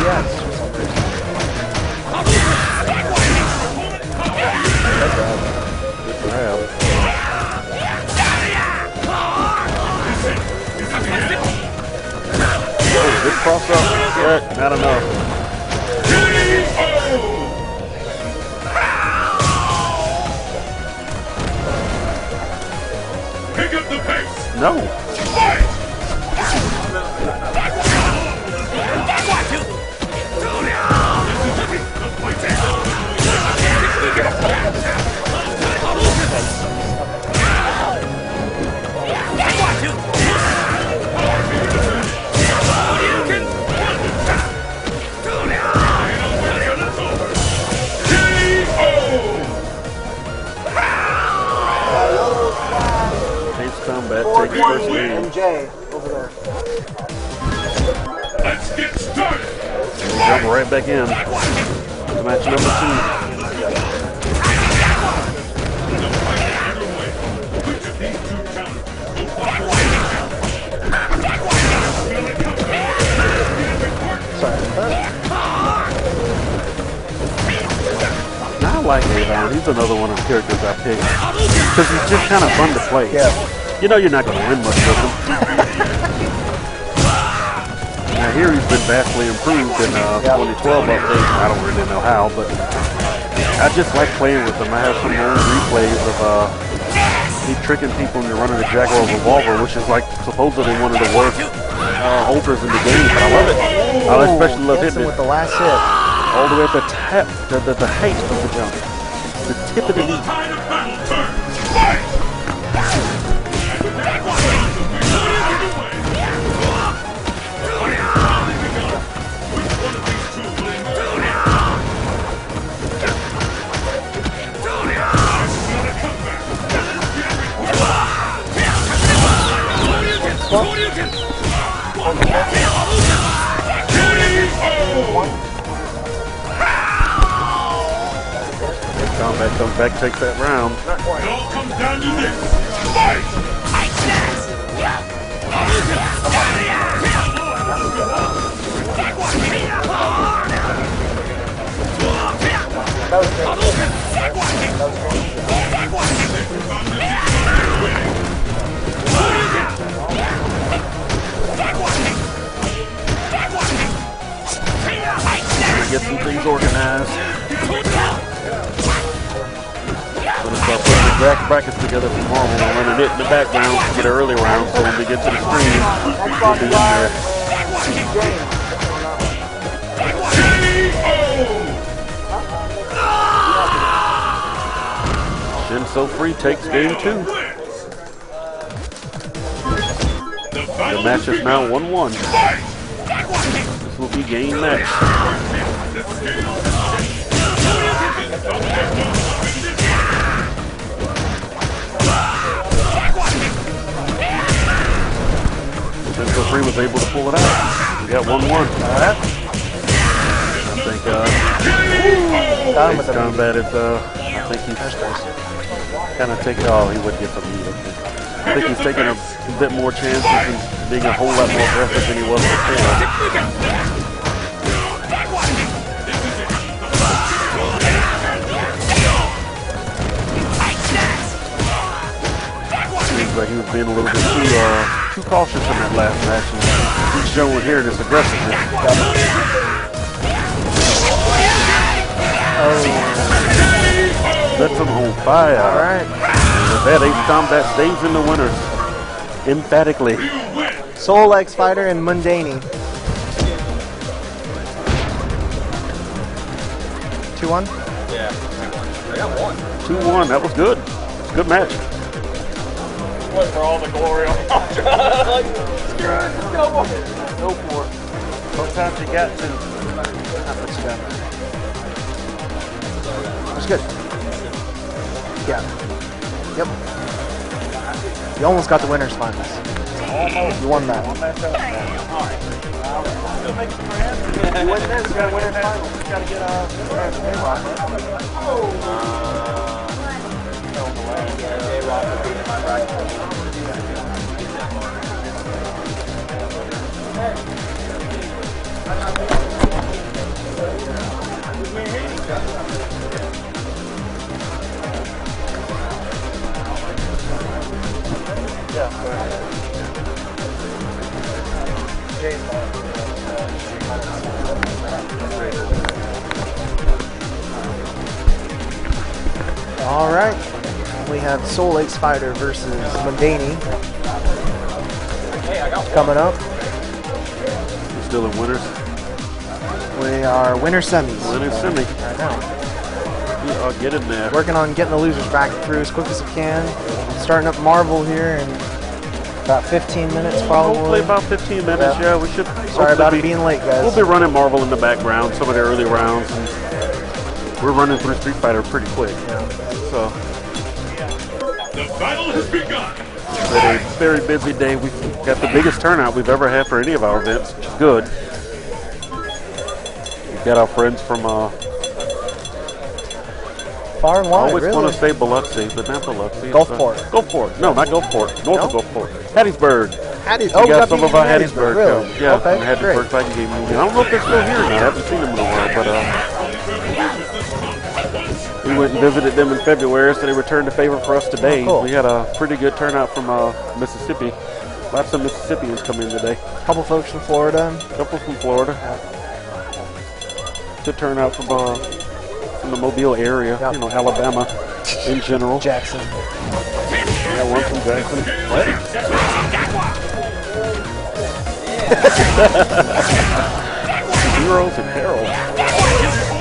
Yes. Good grab. Oh, good cross up. Yeah, not enough. Pick up the pace. No. Fight! Combat takes first game. And Jay over there. Let's get started. And we jump right back in to match number 2. I like Avon. He's another one of the characters I picked because he's just kind of fun to play. Yeah. You know you're not going to win much with him. Now here he's been vastly improved in 2012 update. I don't really know how, but I just like playing with him. I have some old replays of he tricking people into running a Jaguar revolver, which is like supposedly one of the worst holders in the game. But I love it. I especially love hitting it with the last hit. all the way at the tap, the height of the jump, the tip of the knee. Time of battle turns. Fight! Combat comes back, takes that round. It all comes down to this. Fight! Get some things organized. Gonna start putting the brackets together for Marvel and running it in the background to get an early round, so when we get to the screen, we'll be in there. Shin So Free takes game 2. The match is now 1-1. This will be game match. Shin So Free was able to pull it out. We got 1-1. I think Hitz Combat is I think he's kind of taking, oh, he would get some lead. I think he's taking a bit more chances and being a whole lot more aggressive than he was before. Seems like he was being a little bit too cautious in that last match. And he's showing here this aggressiveness. Sets him on fire. All right. With that, Ace Combat stays in the winners. Emphatically. Soul X Fighter and Mundaney. 2-1? Yeah. I got 1. 2-1. That was good. Good match. Went for all the glory. Like, screw it, let's go for it. Go for it. Sometimes you got to. That's good. Yeah. Yep. You almost got the winner's finals. Almost. You won that. You win this, you gotta win this finals. You gotta get All right. We have Soul X Fighter versus Mundaney coming up. We're still in winners. We are winner semis. Winner semi. Right now. I'll get in there. Working on getting the losers back through as quick as we can. Starting up Marvel here in about 15 minutes probably. Hopefully about 15 minutes, yeah. We should. Sorry about it being late, guys. We'll be running Marvel in the background, some of the early rounds. And we're running through Street Fighter pretty quick. So. The battle has begun. Ready. very busy day. We've got the biggest turnout we've ever had for any of our events, which is good. We've got our friends from Far and I wide, always really. want to say Biloxi, but not Biloxi. Gulfport. Gulfport. No, not Gulfport. North of Gulfport. Hattiesburg. Oh, We got some of our Hattiesburg. Really? Yeah, Okay, from Hattiesburg great. Fighting Game Union. I don't know if they're still here or not. I haven't seen them in a while, but we went and visited them in February, so they returned the favor for us today. Oh, cool. We had a pretty good turnout from Mississippi. Lots of Mississippians come in today. Couple folks from Florida. A couple from Florida. Good turnout from the Mobile area. Yep. You know, Alabama in general. Jackson. Yeah, one from Jackson. Heroes and Harold.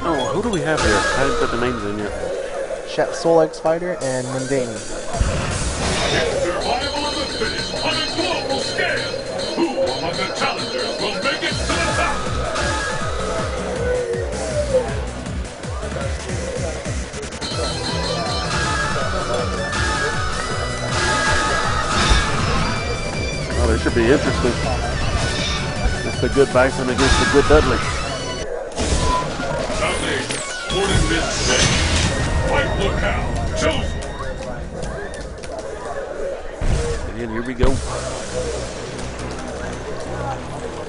Oh, who do we have here? I didn't put the names in yet. Soul X Fighter and Mundane. Survival of the fittest on a global scale. Who among the challengers will make it to the top? Oh, this should be interesting. It's the good Bison against the good Dudley. Now, ladies, what is this day? Fight locale chosen. And here we go.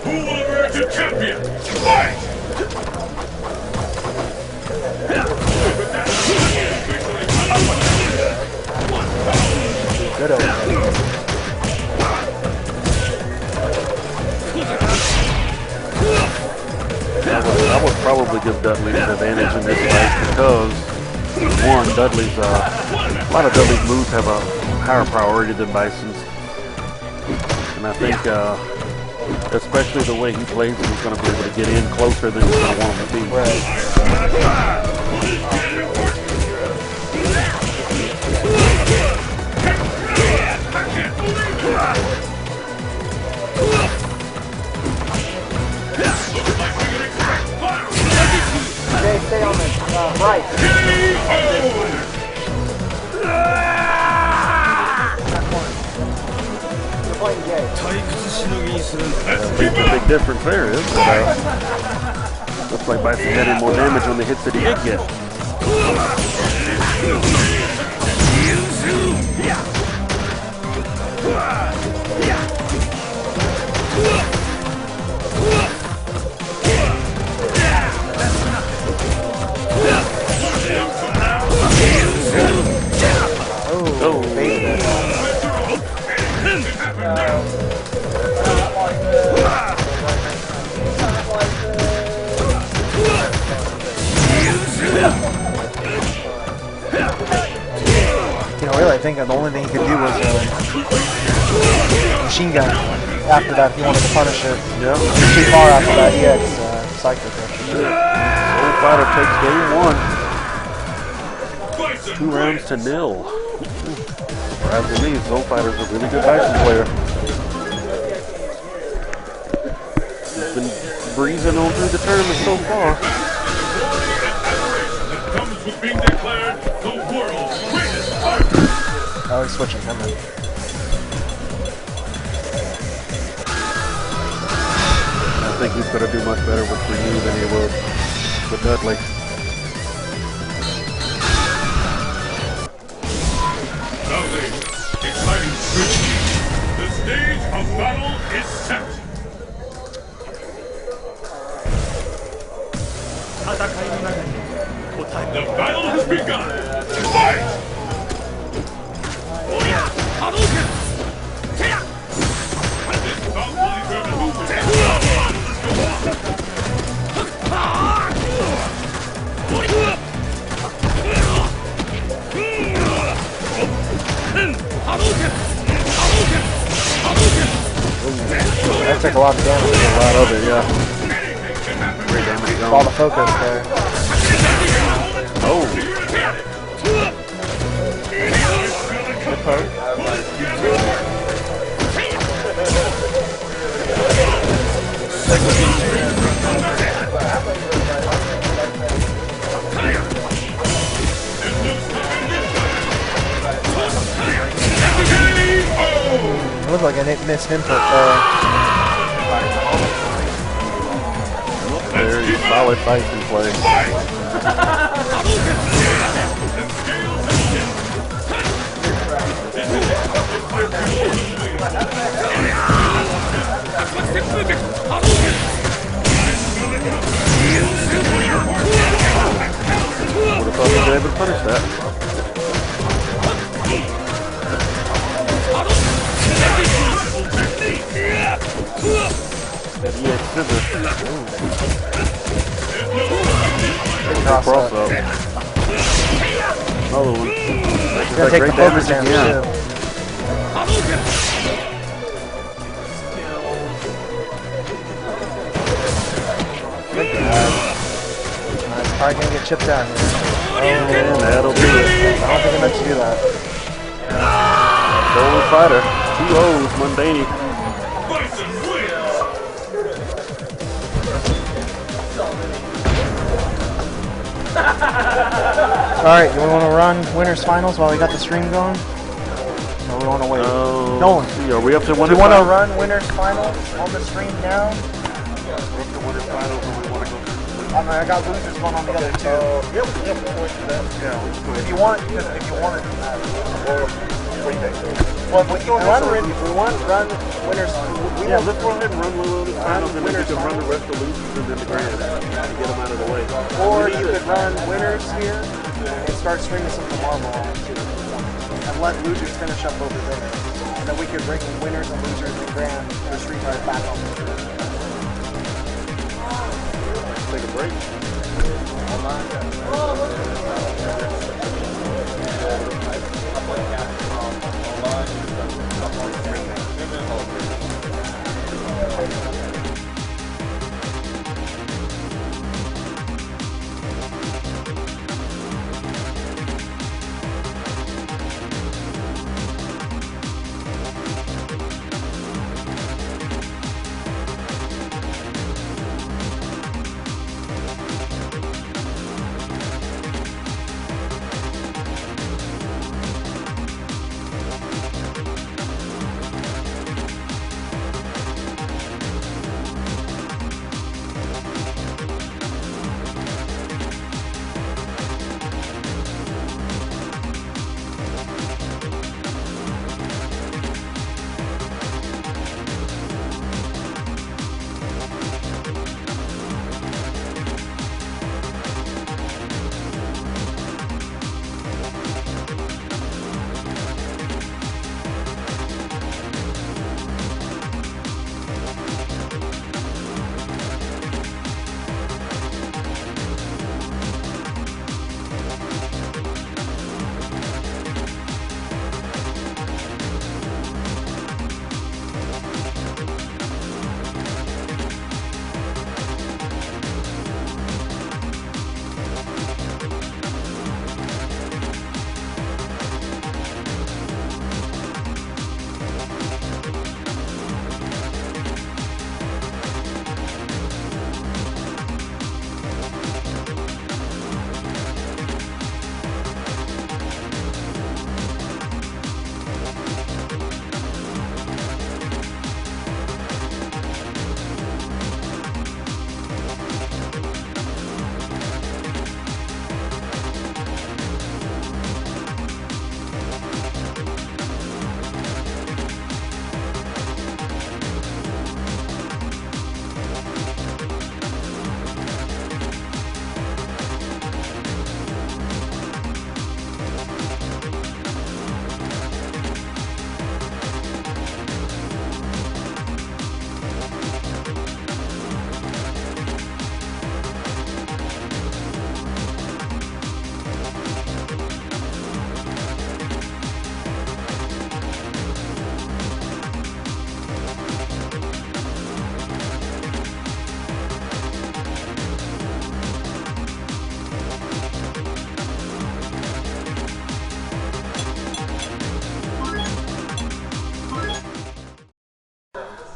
Who will emerge a champion? Fight! Good overhead. I would probably give Dudley an advantage in this fight because, one, Dudley's a lot of Dudley's moves have a higher priority than Bison's, and I think especially the way he plays, he's going to be able to get in closer than he's going to want him to be. Stay on the right. You're playing gay. The big difference there is that looks like Bison had any more damage on the hits that he did get. Oh, baby. You know, really, I think the only thing he could do was machine gun. After that, if he wanted to punish it. Yeah. Too far after that, he had Psycho Crush. Soul Fighter takes game one. 2 rounds to 0. Surprising me, Soul Fighter's a really good Bison player. He's been breezing on through the tournament so far. That comes with being declared the world's greatest fighter. Oh, he's switching. Come on. I think he's going to do much better with Renew than he will with Dudley. Now, ladies, exciting switch. The stage of battle is set. The battle has begun. Fight! This bout will determine who will take That took a lot of damage. A lot of it, yeah. Great damage All the zone. focus there. Oh, Good poke. looked like I missed input there. Very solid fighting play. Would have thought they'd be able to punish that. Yeah, scissors. Cross Cross up. up. Another one. He's gonna take the focus damage too. Probably gonna get chipped out here. And that'll be it. I don't think I meant to do that. Golden fighter. 2 O's, Mundane. Bison wins. Alright, you want to run winners finals while we got the stream going? Or we want to wait? Nolan, See, are we up to do winners you want to finals? run winners finals on the stream now? We're up to winners finals, or we want to go to I mean, I got losers going on the other two. Yep, let's go into that. Yeah, let's go If you want, if you want to. Well, if we run winners. Yeah, let's go ahead and run winners finals, and then we can run the rest of the losers and then the grand to get them out of the way. Or you could run winners here and start streaming some from Marvel on too. And let losers finish up over there. And then we could bring winners and losers and grand for Street Fighter back on the stream. Take a break.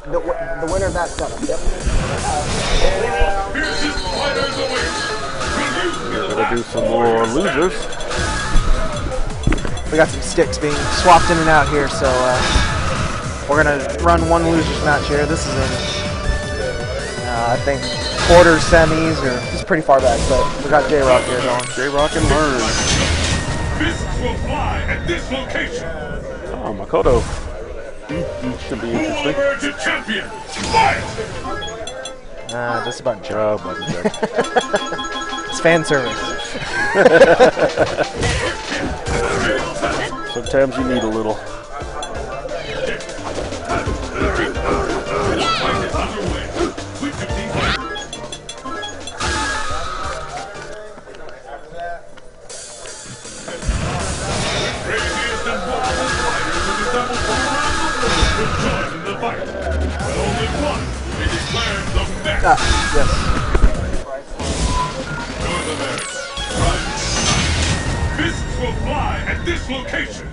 The winner of that setup. Yep. Fiercest fighters await. We're going to do some more losers. We got some sticks being swapped in and out here, so We're gonna run one losers match here. This is in, I think, quarter semis, or it's pretty far back, but we got J-Rock here going. J-Rock and Learn. Fists will fly at this location. Oh, Makoto. Should be interesting. Emergent champion. Fight! Just a bunch. Oh, buddy. It's fan service. Sometimes you need a little. Yes. Fists will fly at this location.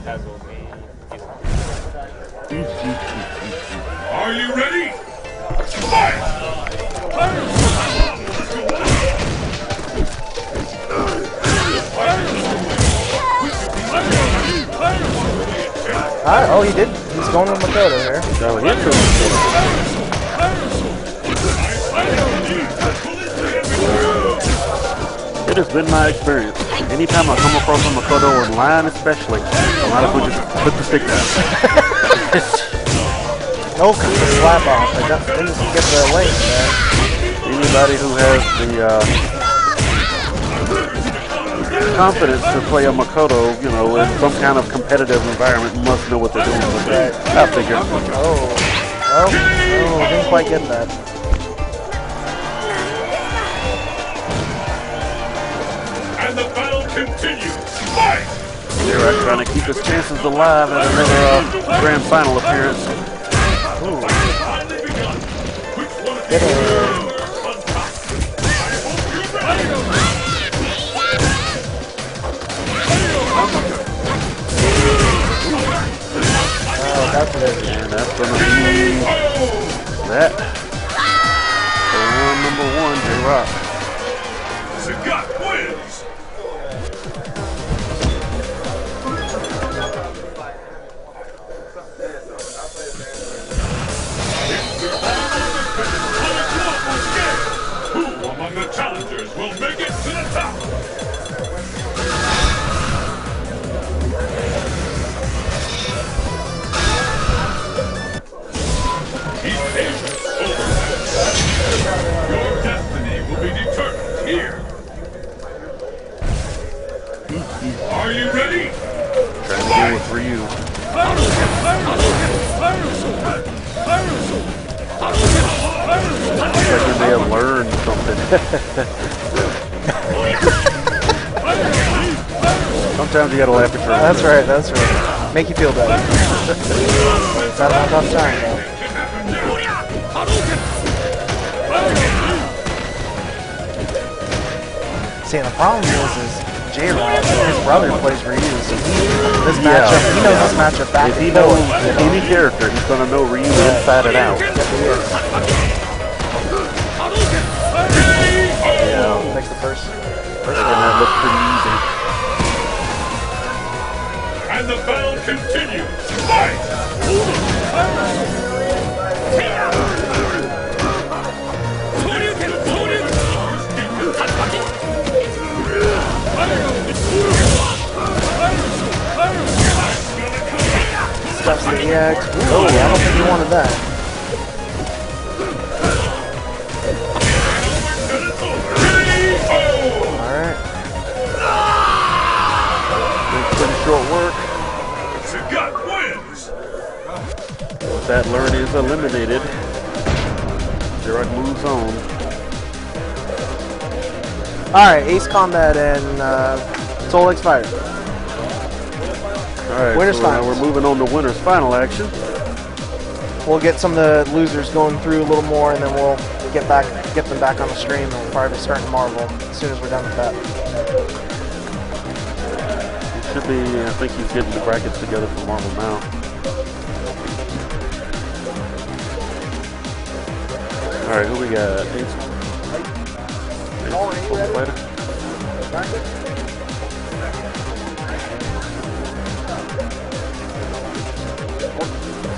Are you ready? Fight! Alright, oh, he did. He's going with Makoto here. That was him. It has been my experience. Anytime I come across a Makoto online, especially, I might as well just put the stick down. Oh, slap off. I didn't get the link there. Anybody who has the confidence to play a Makoto, you know, in some kind of competitive environment must know what they're doing. Right. I figured. Oh, didn't quite get that. And the battle continues. Fight! They're trying to keep his chances alive at another grand final appearance. Get in. Oh, that's it. And that's going to be that. Number one, J-Rock. Sagat wins. Who among the challengers will make it to the top? Your destiny will be determined here. Are you ready? Trying to deal with Ryu. Looks like they may have learned something. Sometimes you gotta laugh at your own. That's right, that's right. Make you feel better. It's not a tough time, though. See, the problem is J-Rock, his brother plays Ryu, so this matchup, he knows this matchup back If and he forth, knows you know? any character, he's gonna know Ryu inside and out. Yeah, Take the first. and that looked pretty easy. And the battle continues. Fight! Stuffs the EX. Oh, I don't think he wanted that. Alright. Pretty short work. Sagat wins. That learn is eliminated. J-Rock moves on. Alright, Ace Combat and Soul X Fire. Alright, Winners so now finals. we're moving on to winners final action. We'll get some of the losers going through a little more, and then we'll get them back on the stream, and we'll probably start in Marvel as soon as we're done with that. It should be, I think he's getting the brackets together for Marvel now. Alright, who we got? Ace Fighter?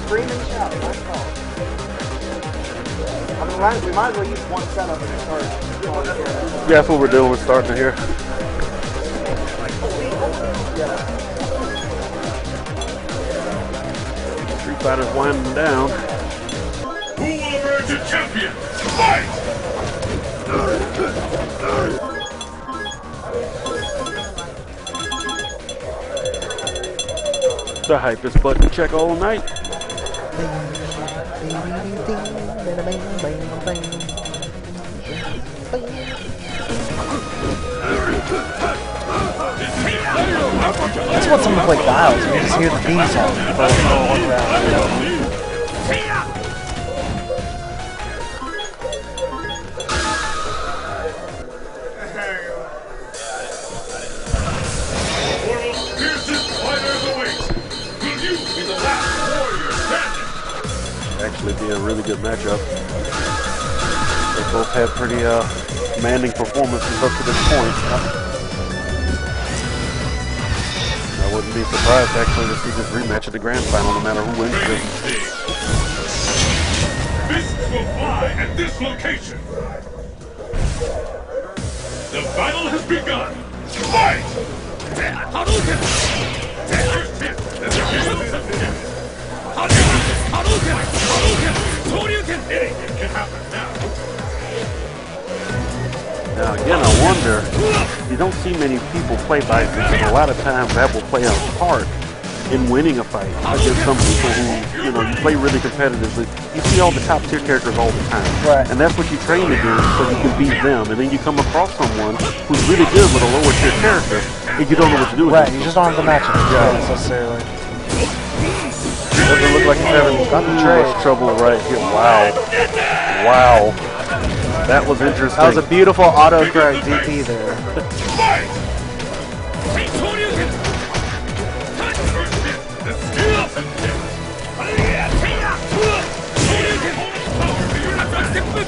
Scream and shout. we might as well use one setup and start going here. Yeah, that's what we're doing. We're starting here. Street Fighter's winding down. Who will emerge a champion? Fight! The hypest button check all night. I just want someone to play dials. We just hear the theme song for one round. You know? World's fiercest fighters await. Will you be the last warrior standing? Actually be a really good matchup. They both had pretty commanding performances up to this point. I wouldn't be surprised actually to see this rematch at the grand final no matter who wins this. Fists will fly at this location. The battle has begun. Fight! Hadouken! First hit. Anything can happen now. Now again, I wonder, you don't see many people play Bison, and a lot of times that will play a part in winning a fight against some people who, you know, you play really competitively. You see all the top tier characters all the time. Right. And that's what you train to do so you can beat them. And then you come across someone who's really good with a lower tier character, and you don't know what to do with Right, them. you just don't have the matchup necessarily. Doesn't look like he's having much trouble right here. Wow. Wow. That was interesting. That was a beautiful auto-correct DP there.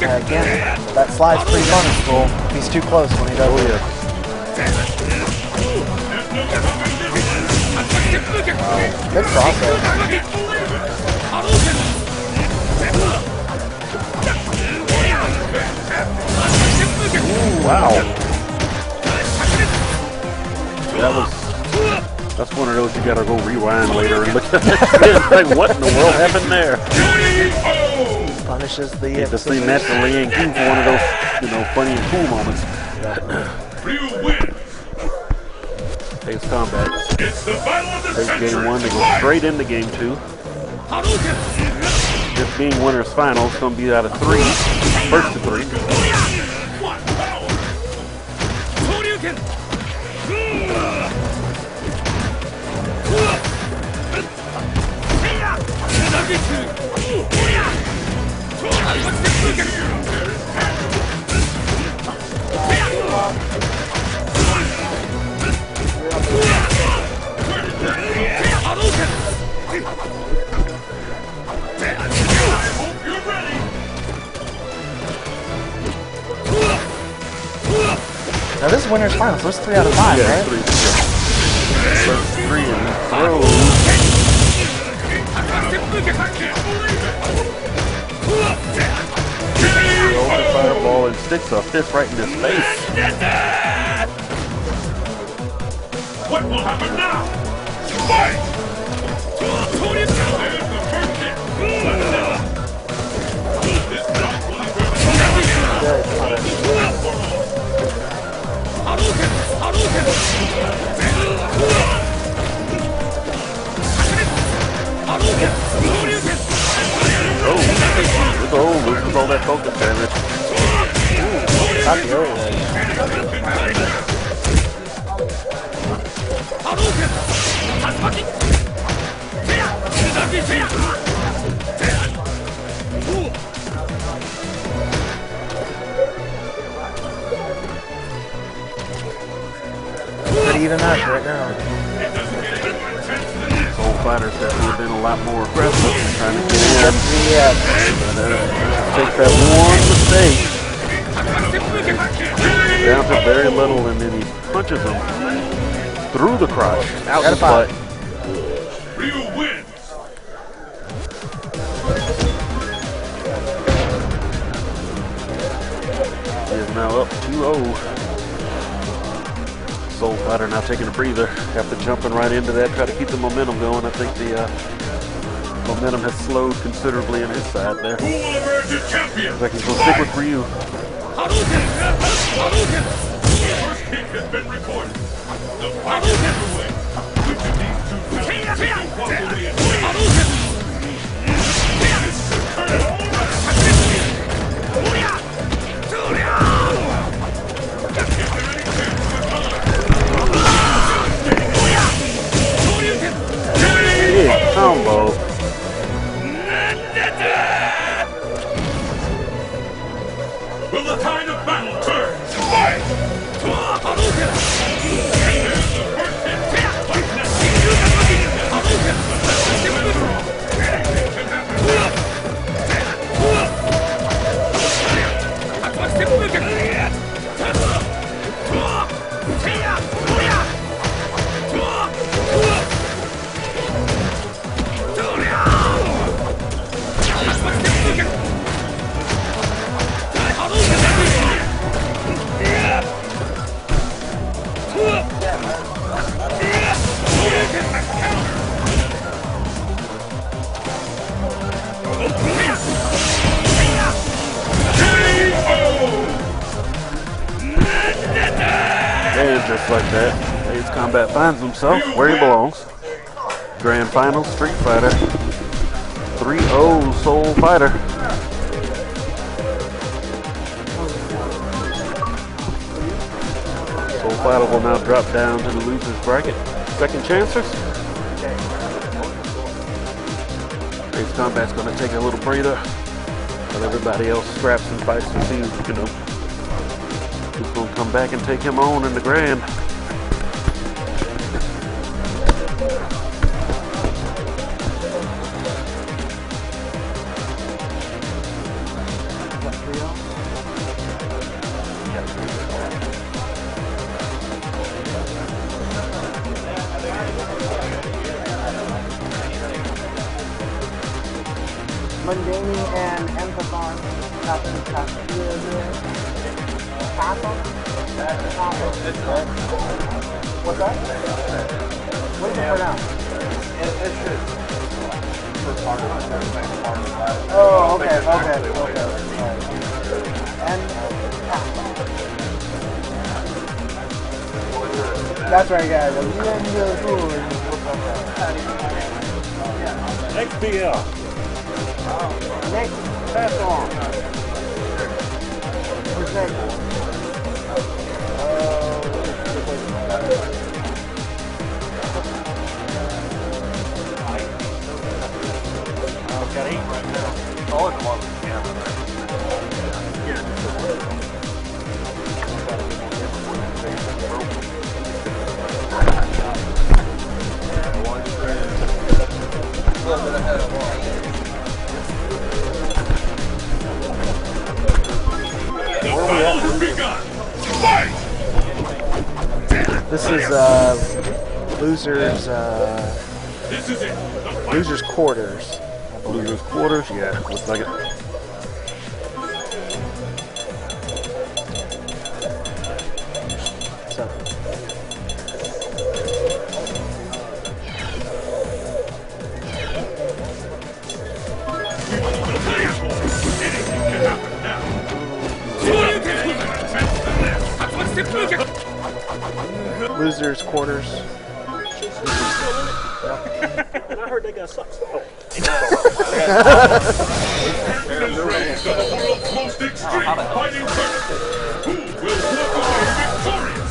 Again, that slide's pretty punishable. He's too close when he does it. Good crossover. Wow. That's one of those you gotta go rewind later and look at it. Like, what in the world happened there? Punishes the Get to see naturally and King for one of those, you know, funny and cool moments. Ryu wins. Takes combat. It's the battle of the Takes century. game one to go straight into game two. This being winner's final, it's gonna be out of three. First to three. Now this is winner's final, so it's 3 out of 5, Yeah, right? three. First three and he throws. Throws the fireball and sticks a fist right in his face. What will happen now? Fight! There's the first hit. This bout will Oh, loses all that focus damage. Not the early one. Pretty even match right now. Old fighters definitely have been a lot more aggressive in trying to get in. But take that one mistake. Down to very little, and then he punches him through the crotch, out the butt. Ryu wins. is now up 2-0. Soul Fighter now taking a breather after jumping right into that, try to keep the momentum going. I think the momentum has slowed considerably on his side there. Who will emerge a champion? Looks like he's going to stick with Ryu. First kick has been recorded. The fight is underway. Which of these two champions will walk away in Big combo. Will the tide of battle turn? Fight! And just like that, Ace Combat finds himself where he belongs. Grand Final Street Fighter. 3-0 Soul Fighter. Soul Fighter will now drop down to the loser's bracket. Second chancers. Ace Combat's going to take a little breather. Let everybody else scraps and fights and see, you know, who's going to come back and take him on in the grand. Mundani and Empathon have to here. What's that? What is it for now? Oh, okay. And that's right, guys. XBL. Next, pass on. Who's next? Got 8 right now. All in one. This is losers quarters. Losers quarters, yeah, looks like it. So. Losers quarters. And I heard that guy sucks. Oh. The race of the world's most extreme fighting tournament. Who will walk away victorious?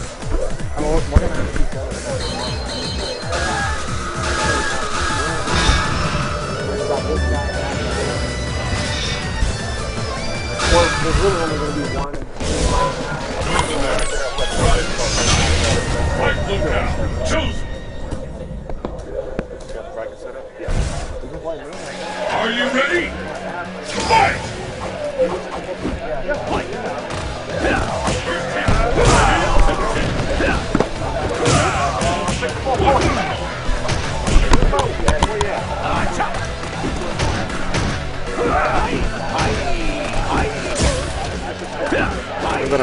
We're gonna have to keep going. Well, there's really only going to be one. Fight locale chosen. Are you ready? Fight!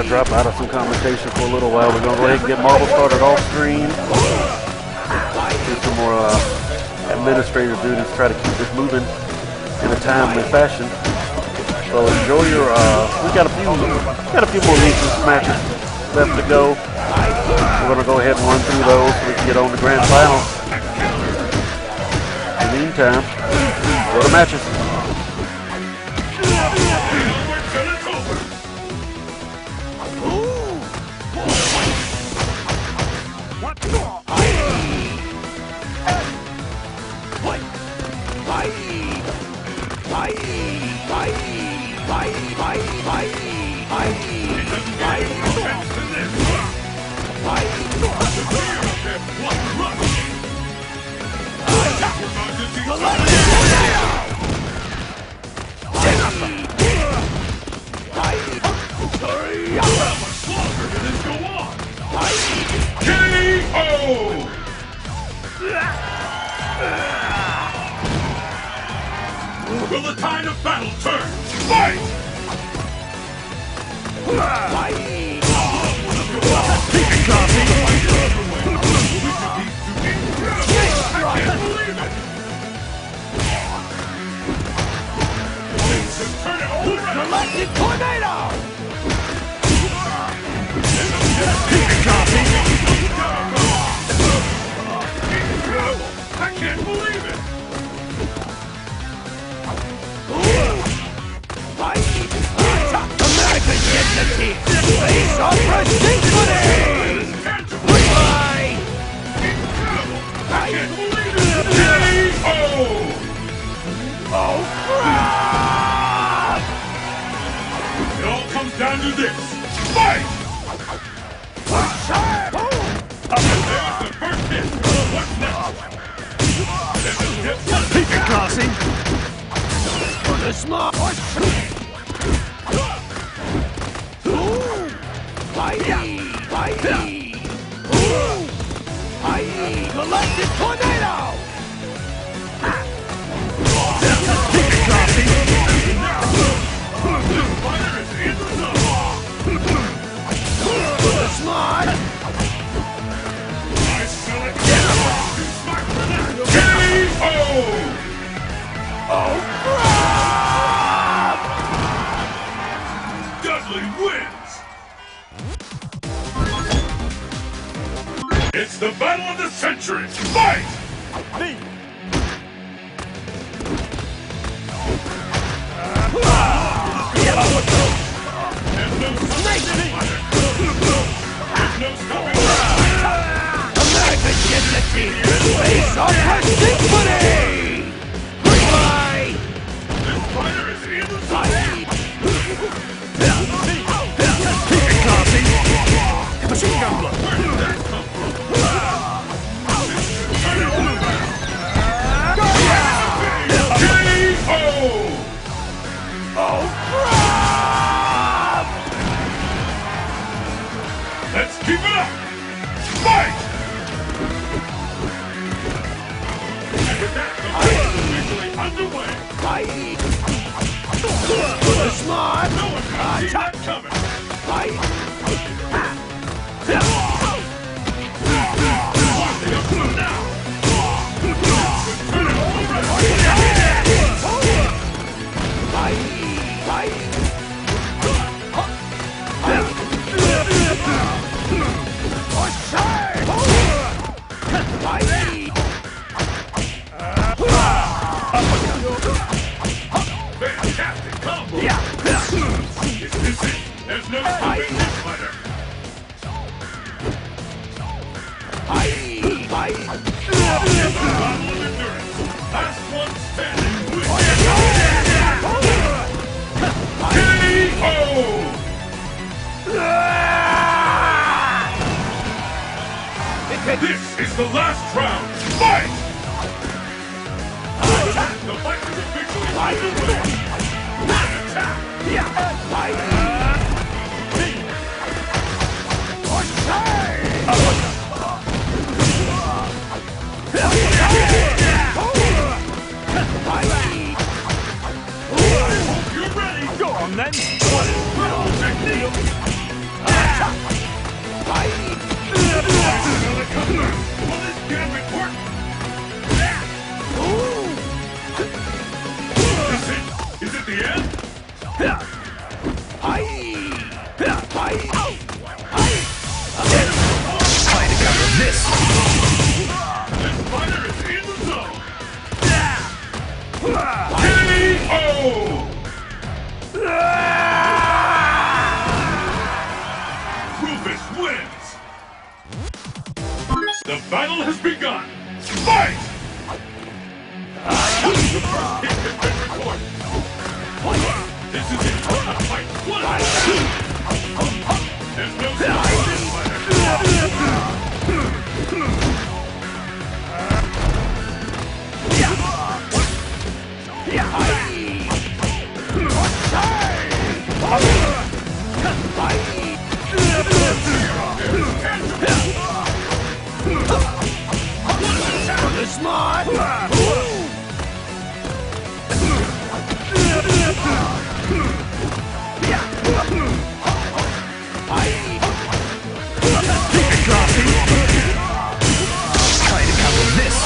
to drop out of some commentation for a little while. We're going to go ahead and get Marvel started off screen. Do some more administrative duties, try to keep this moving in a timely fashion. So enjoy your, we got a few more Legion matches left to go. We're going to go ahead and run through those so we can get on the grand final. In the meantime, go to matches. Will the tide of battle turn? Fight! Galactic Tornado! I can't believe it! American dignity! Face of resistance! Goodbye! I can't believe it! Oh, crap! It all comes down to this. Fight! There's the first hit. What's next? Keep it classy! For the smart! Galactic Tornado! Keep it classy! Fire is in the zone. For the smart! I smell it. Too smart for that. K.O. Oh, crap! Dudley wins. It's the battle of the century. Fight! American dignity! Face of resistance! Goodbye! This fighter is in the zone. Keep it classy! Machine gun blow! Where did that come from? K.O. Oh, crap! Let's keep it up. Fight! With that, the fight is officially underway. For the smart! No one can see that coming. Watching up from now. Turn it fantastic combo. Is this it? There's no stopping this fighter. Battle of endurance. Last one standing wins. K.O. This is the last round. Fight! The fight is officially underway. An attack. You're ready! Go on then! What is battle technique? Is it the end? Try to cover this. This fighter is in the zone. KO! Rufus wins. The battle has begun. Fight! This is it. Fight. There's no stopping this fighter. Try to cover this.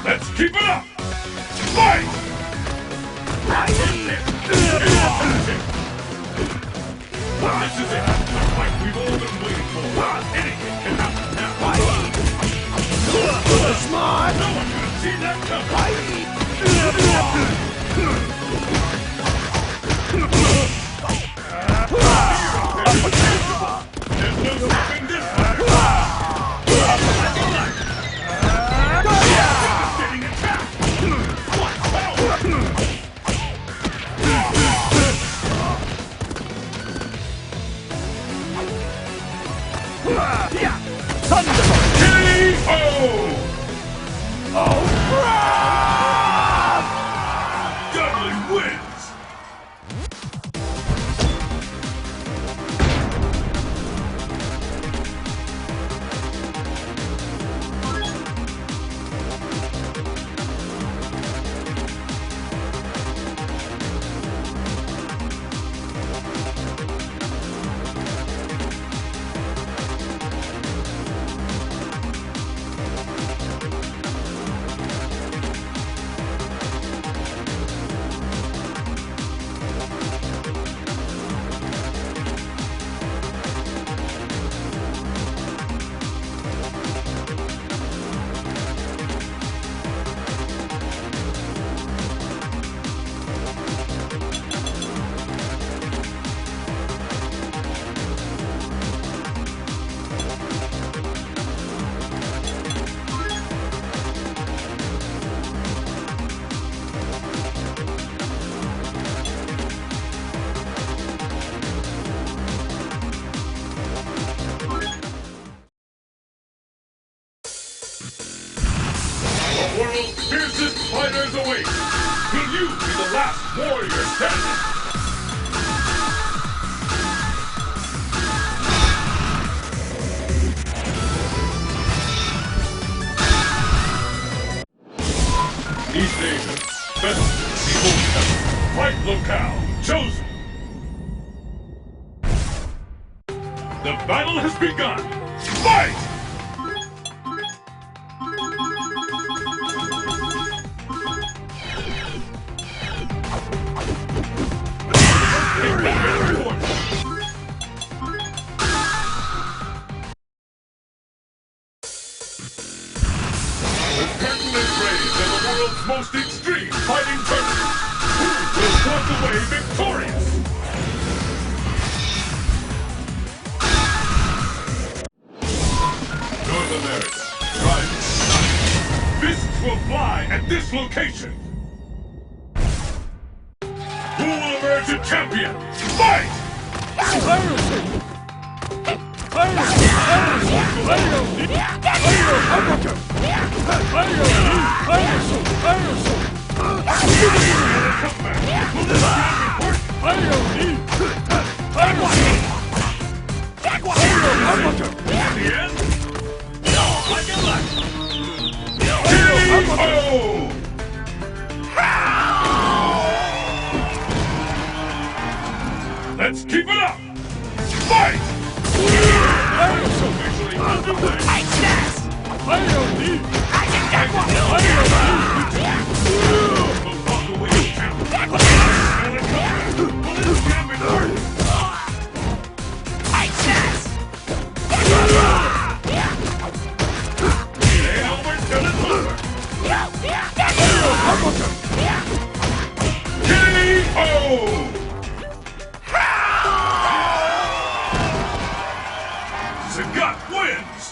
Let's keep it up! Fight! This is it! The fight we've all been waiting for! Anything can happen now! Smart! No one could have seen that There's no stopping this fighter! Getting attacked! What power! Dudley wins! The world's fiercest fighters await! Will you be the last warrior standing? East Asia, best people fight locale chosen. The battle has begun. Fight! The curtain is raised on the world's most extreme fighting tournament. Who will walk away victorious? North America, Private 9. Fists will fly at this location. Who will emerge a champion? Fight! Let's keep it it up! Fight! Officially underway! Sagat wins!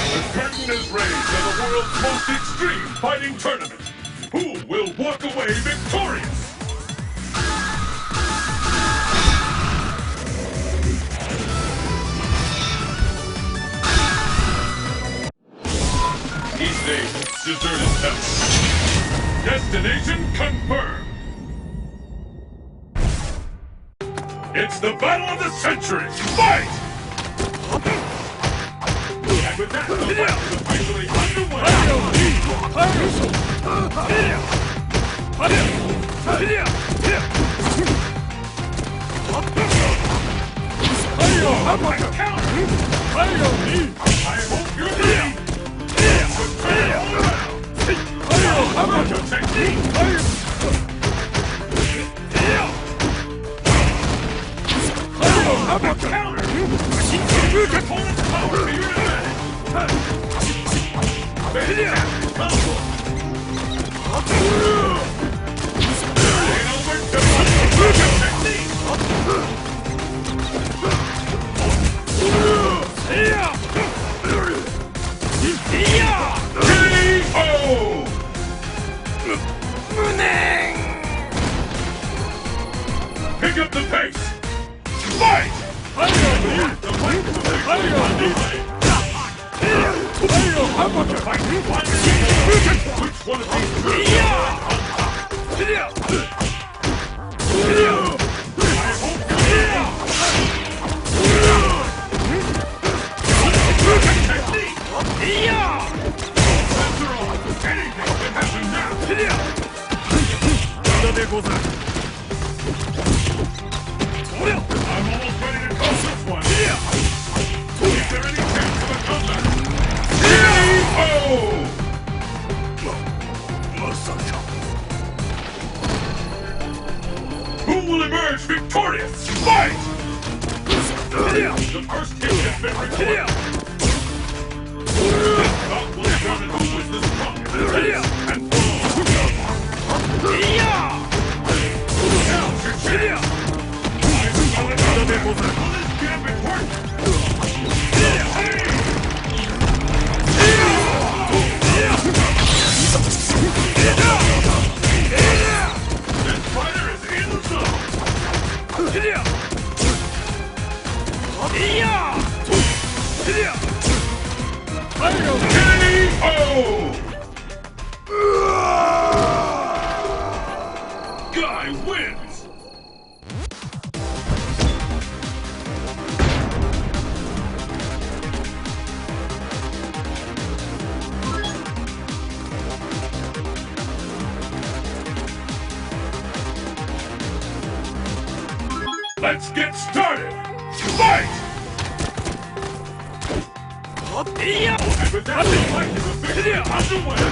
The curtain is raised on the world's most extreme fighting tournament. Who will walk away victorious? East Asia's deserted temple. Destination confirmed. It's the battle of the century. Fight! And with that, the fight is officially underway. I hope you're ready. Pick up the pace! Fight! The fight is officially underway. The fight is finally over. Which one of these two will rise on top? I hope you're technique! After all, anything can happen now! I'm almost ready to call this one. Is there any chance of a comeback? Who will emerge victorious? Fight! The first hit has been recorded. This bout will determine who is the strongest. And Guy wins! Let's get started! Fight! And with that, the fight is officially underway!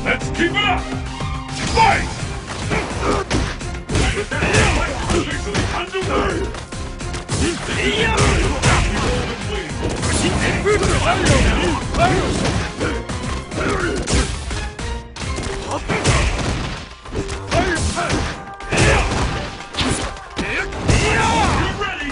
Let's keep it up! Fight! And with that, the fight is officially underway! You're ready!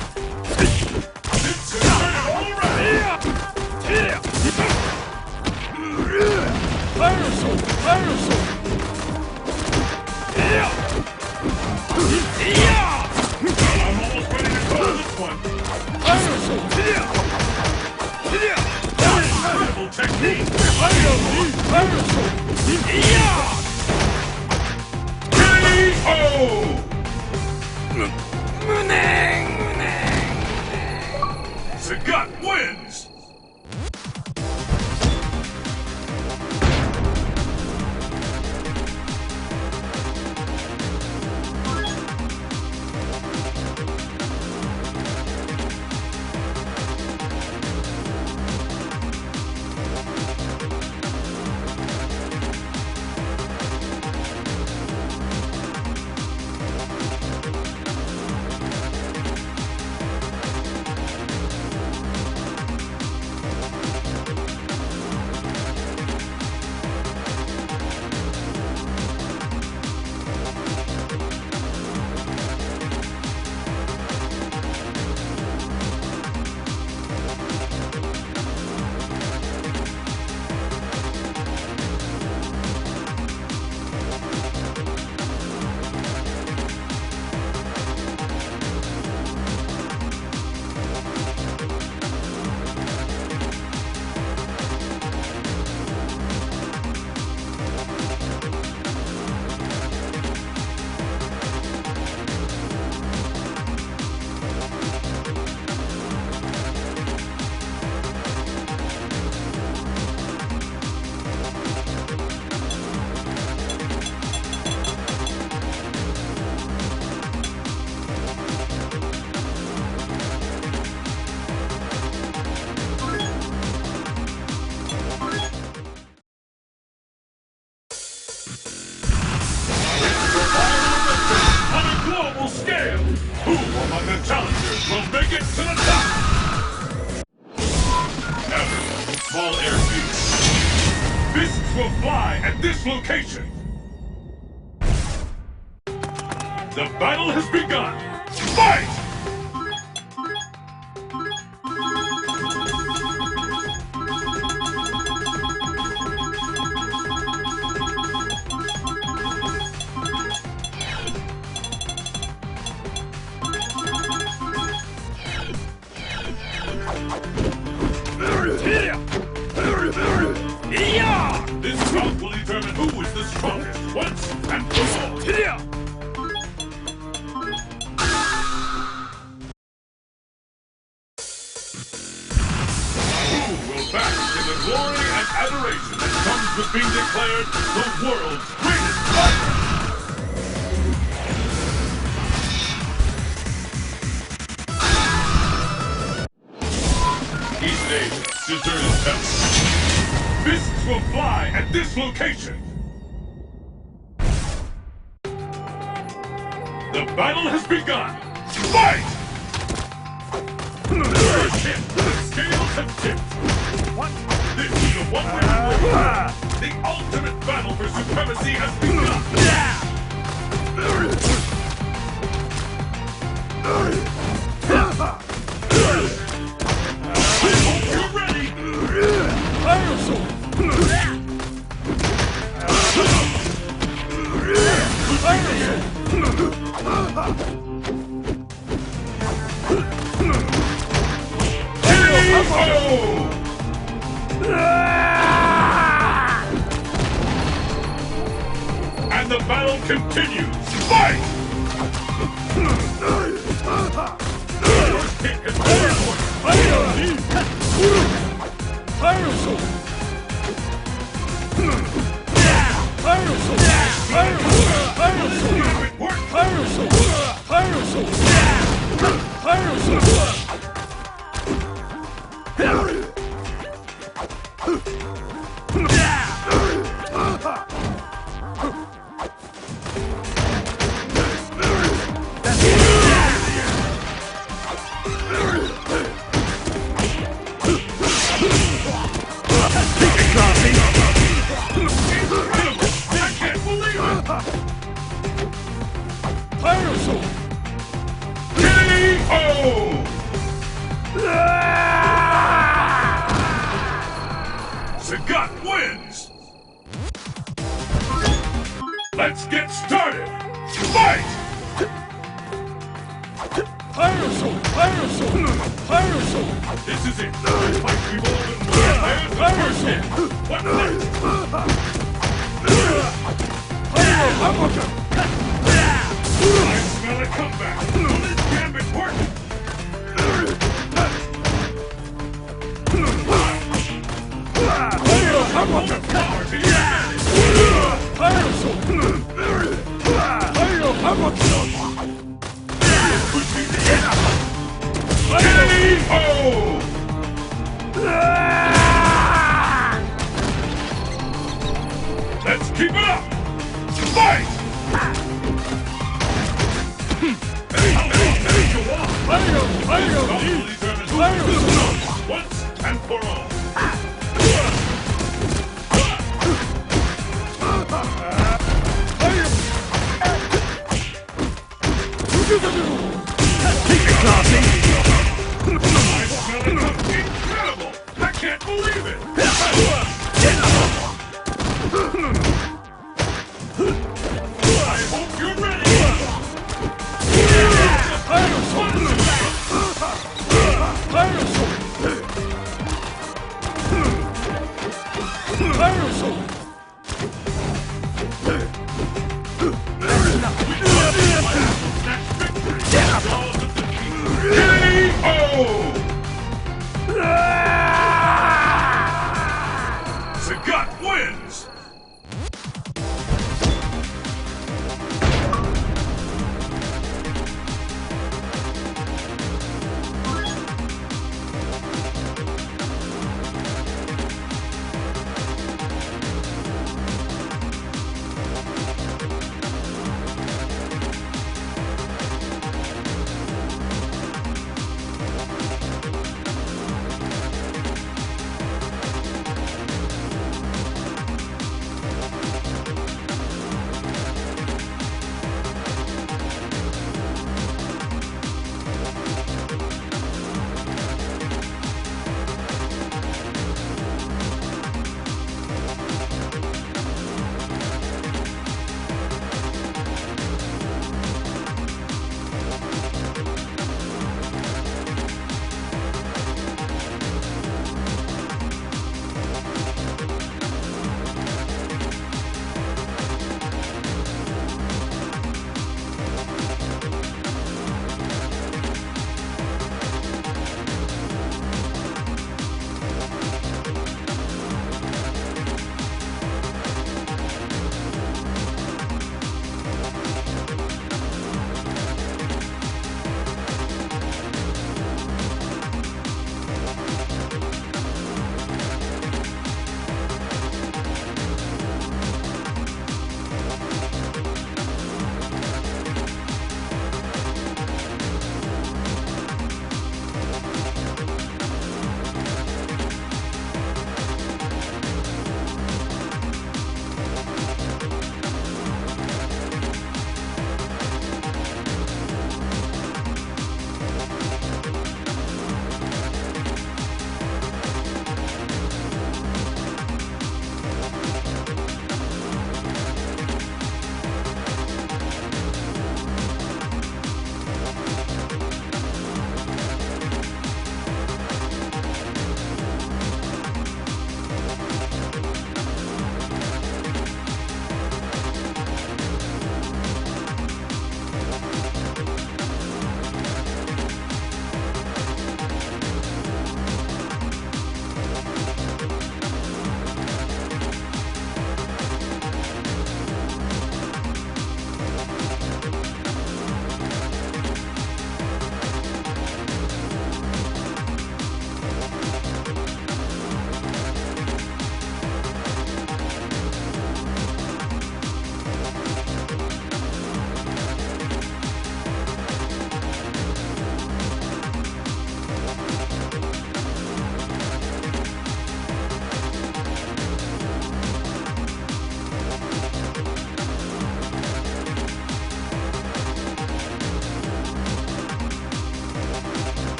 Incredible technique! KO! Sagat wins! Who among the challengers will make it to the top? Ever, small airfield. Fists will fly at this location. The battle has begun. Fight! This bout will determine who is the strongest once and for all. Who will bask in the glory and adoration that comes with being declared the world's greatest fighter? East Asia, deserted heaven. Fists will fly at this location. The battle has begun. Fight! First hit, the scales have tipped. This is a one-way war. The ultimate battle for supremacy has begun. I hope you're ready. And the battle continues. Fight! First hit is Sagat wins! Let's get started! Fight! This is it. The fight we've all been waiting. There's the first hit. What next? I smell a comeback. Will this gambit work? Power to your Let's keep it up! Fight! Once and for all. Incredible! I can't believe it! I hope you're ready! Sagat wins!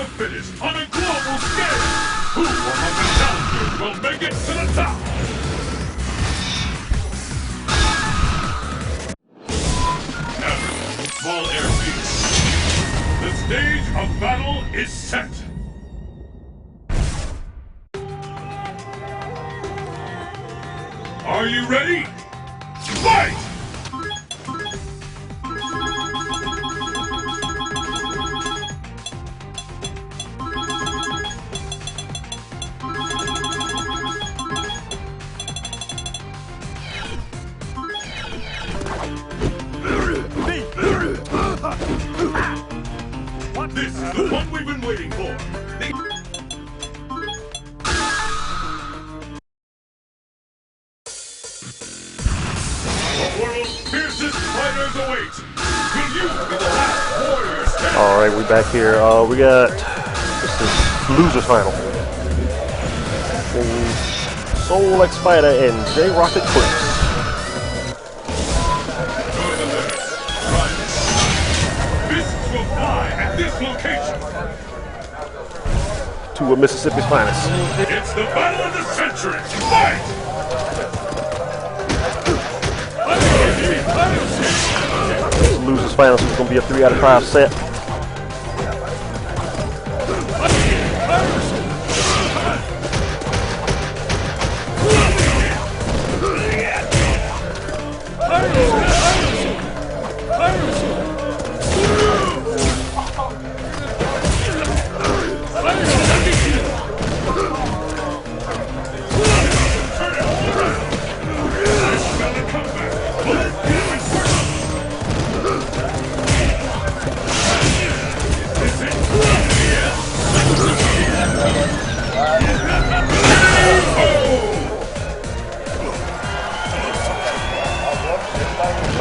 the fittest on a global scale. Who among the challengers will make it to the top? Now, small airfield. The stage of battle is set. Are you ready? Fight! This is the one we've been waiting for. The world's fiercest fighters await. Will you be the last warrior standing? All right, we back here. We got this is losers final. Soul X Spider and J Rocket Clips. Fists will fly at this location. Two of Mississippi's finest. It's the battle of the century. Fight! Losers final, so it's gonna be a 3 out of 5 set.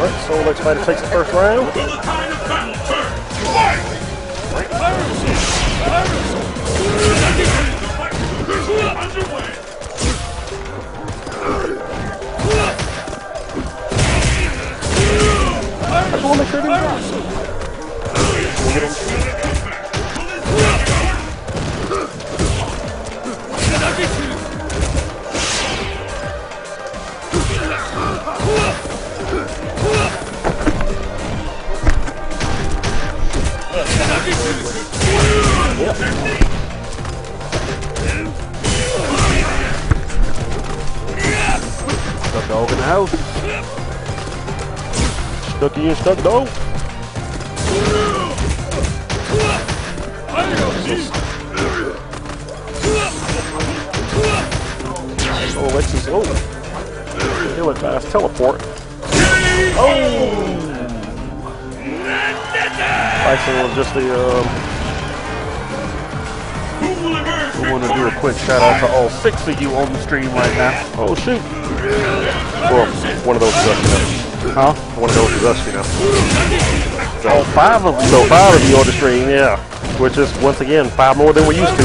Alright, Soul X Spider takes the first round. Will the tide of battle turn? Fight! The fight is officially underway. I just want to make sure they drop. We'll get him. Stuck dog in the house. Stucky and stuck dog. Oh, X is low. He went fast. Teleport. Oh! Bison was just the I want to do a quick shout out to all 6 of you on the stream right now. oh shoot. Well, one of those is us, you know. Huh? One of those is us, you know. All 5 of you. So 5 of you on the stream, yeah. Which is, once again, 5 more than we used to.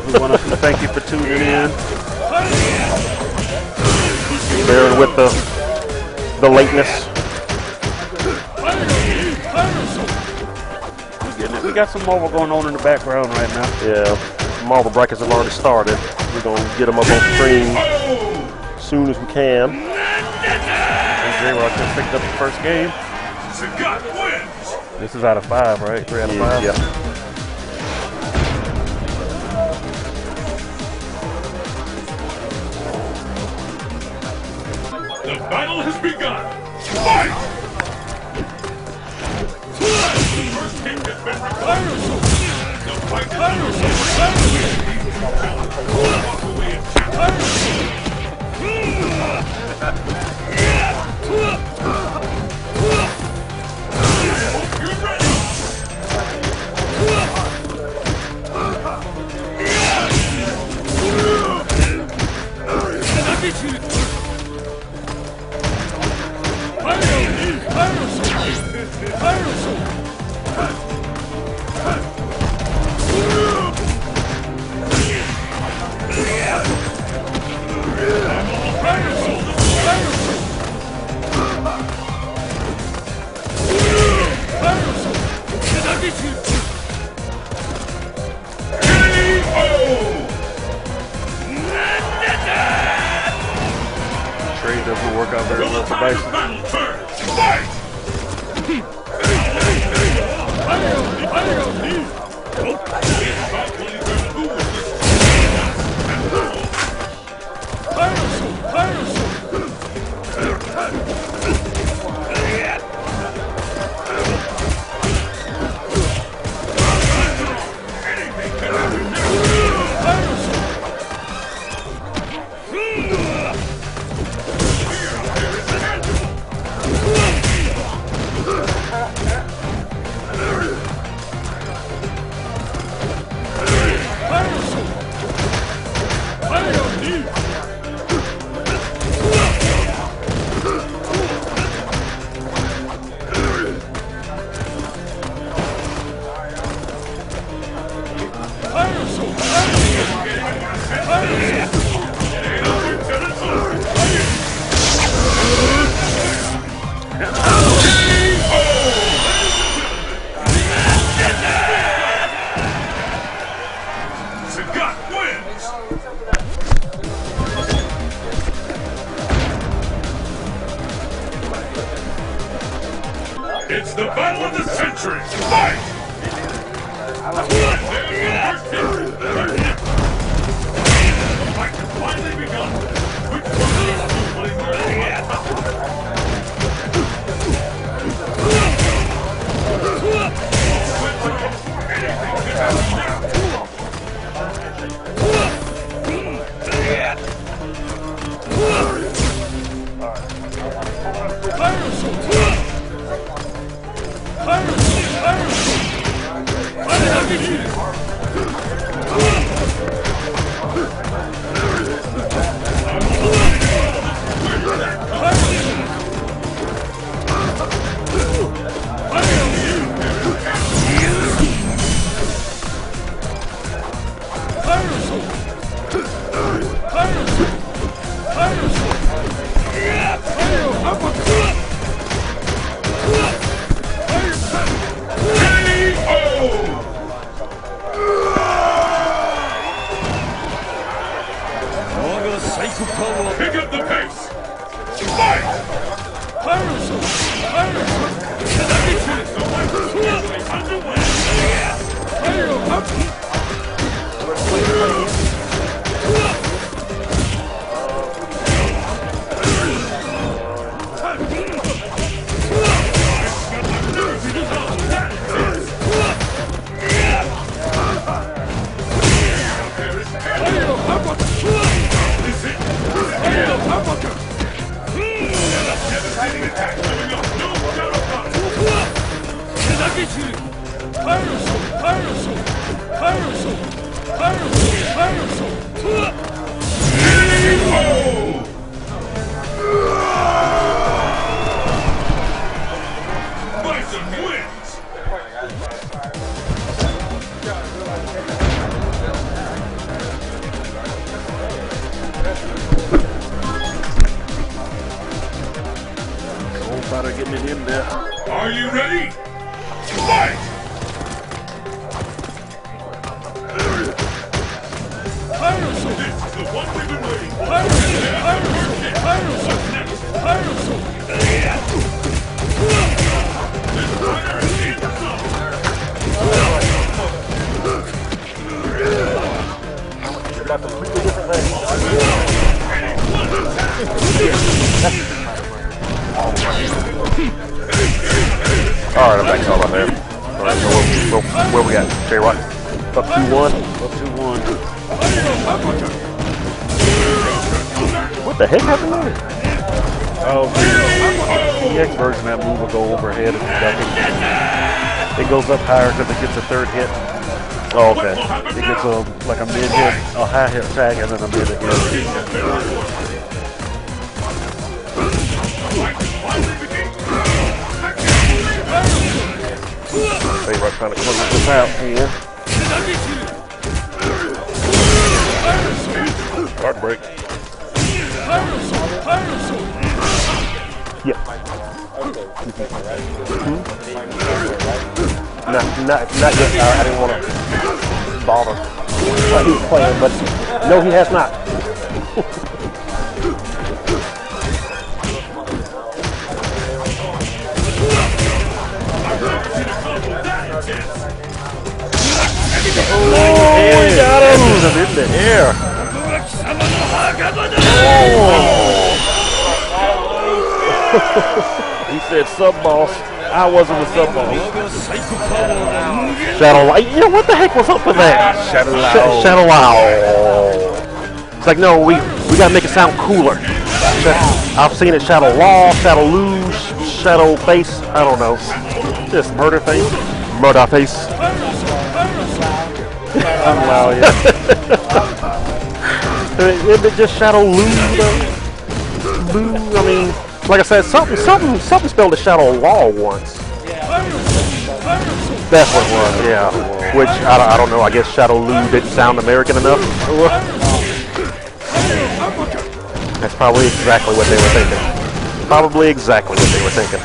We want to thank you for tuning in. Bearing with the lateness. We got some Marvel going on in the background right now. Yeah, Marvel brackets have already started. We're going to get them up on stream as soon as we can. And J-Rock just picked up the first game. Sagat wins. This is out of 5, right? 3 out of 5? Yeah. The battle has begun. Fight! First hit has been recorded. The fight is walk away and you're ready. doesn't work out very well for Bison. Battle turns. Fight! It's the battle of the century! Fight! The fight has finally begun! Which one of these two will emerge anything can happen now! Pick up the pace! Fight! Bison wins! Old fighter getting it in there. Are you ready? Fight! This is the one we've been waiting for. What's next? This fighter is in the zone. Alright, I'm back to all on there. Alright, so where we got? Jay Rock? Up 2-1. Up 2-1. What the heck happened there? Oh, the EX version of that move will go overhead if you duck it. It goes up higher because it gets a third hit. Oh, okay. It gets like a mid hit, a high hit attack, and then a mid hit. Jay Rock trying to close this out here. Guard break. Yeah. Not yet. I didn't want to bother. Well, he was playing, but no, he has not. the air. He said sub-boss. I wasn't a sub-boss. Shadow. Yeah, what the heck was up with that? Shadow Lao. Shadow Lao. It's like, no, we gotta make it sound cooler. I've seen it Shadow Law, Shadow Luge, Shadow Face. I don't know. Just murder face. Murder Face. Wow, yeah. It just Shadow Luge. Lou. I mean, like I said, something spelled the Shadow Law once. That's what it was, yeah. Which, I don't know, I guess Shadow Lou didn't sound American enough. That's probably exactly what they were thinking. Probably exactly what they were thinking.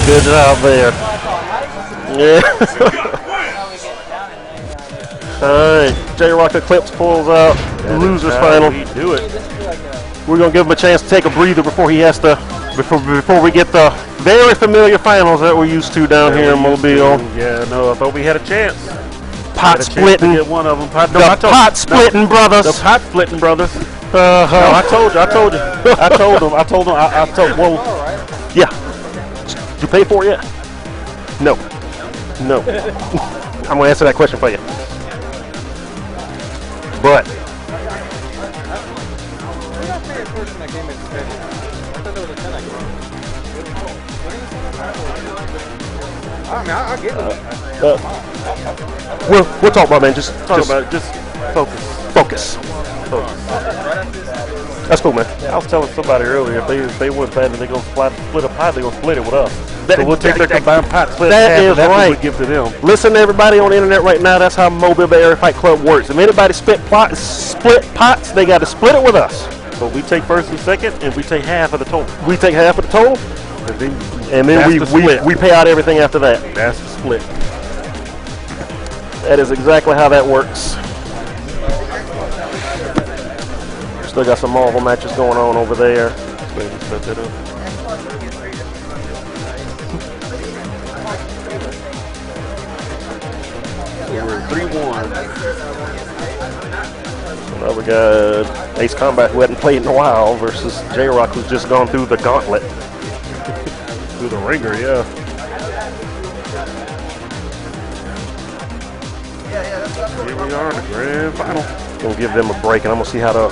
Good job there. Yeah. Alright, J-Rock Eclipse pulls out loser's final. We do it. We're gonna give him a chance to take a breather before he has to, before we get the very familiar finals that we're used to down here in Mobile. Yeah, no, I thought we had a chance. Pot splitting. Get one of them. The pot splitting brothers. The pot splitting brothers. No, I told you. Well, yeah. Did you pay for it yet? No. No. I'm gonna answer that question for you. But I'll give it. we'll talk about it, man. Just focus. focus. That's cool, man. I was telling somebody earlier if they wouldn't bet and they're gonna split a pot, they're gonna split it with us. So we'll take their combined pot, split it in half, and that's what we give to them. Listen to everybody on the internet right now. That's how Mobile Bay Area Fight Club works. If anybody split pots, they got to split it with us. So we take first and second, and we take half of the total. We take half of the total, and then we pay out everything after that. That's the split. That is exactly how that works. Still got some Marvel matches going on over there. Set that up. We're 3-1. So now we got Ace Combat, who hadn't played in a while, versus J-Rock, who's just gone through the gauntlet. Through the ringer, yeah. Here we are in the grand final. Gonna give them a break, and I'm gonna see how the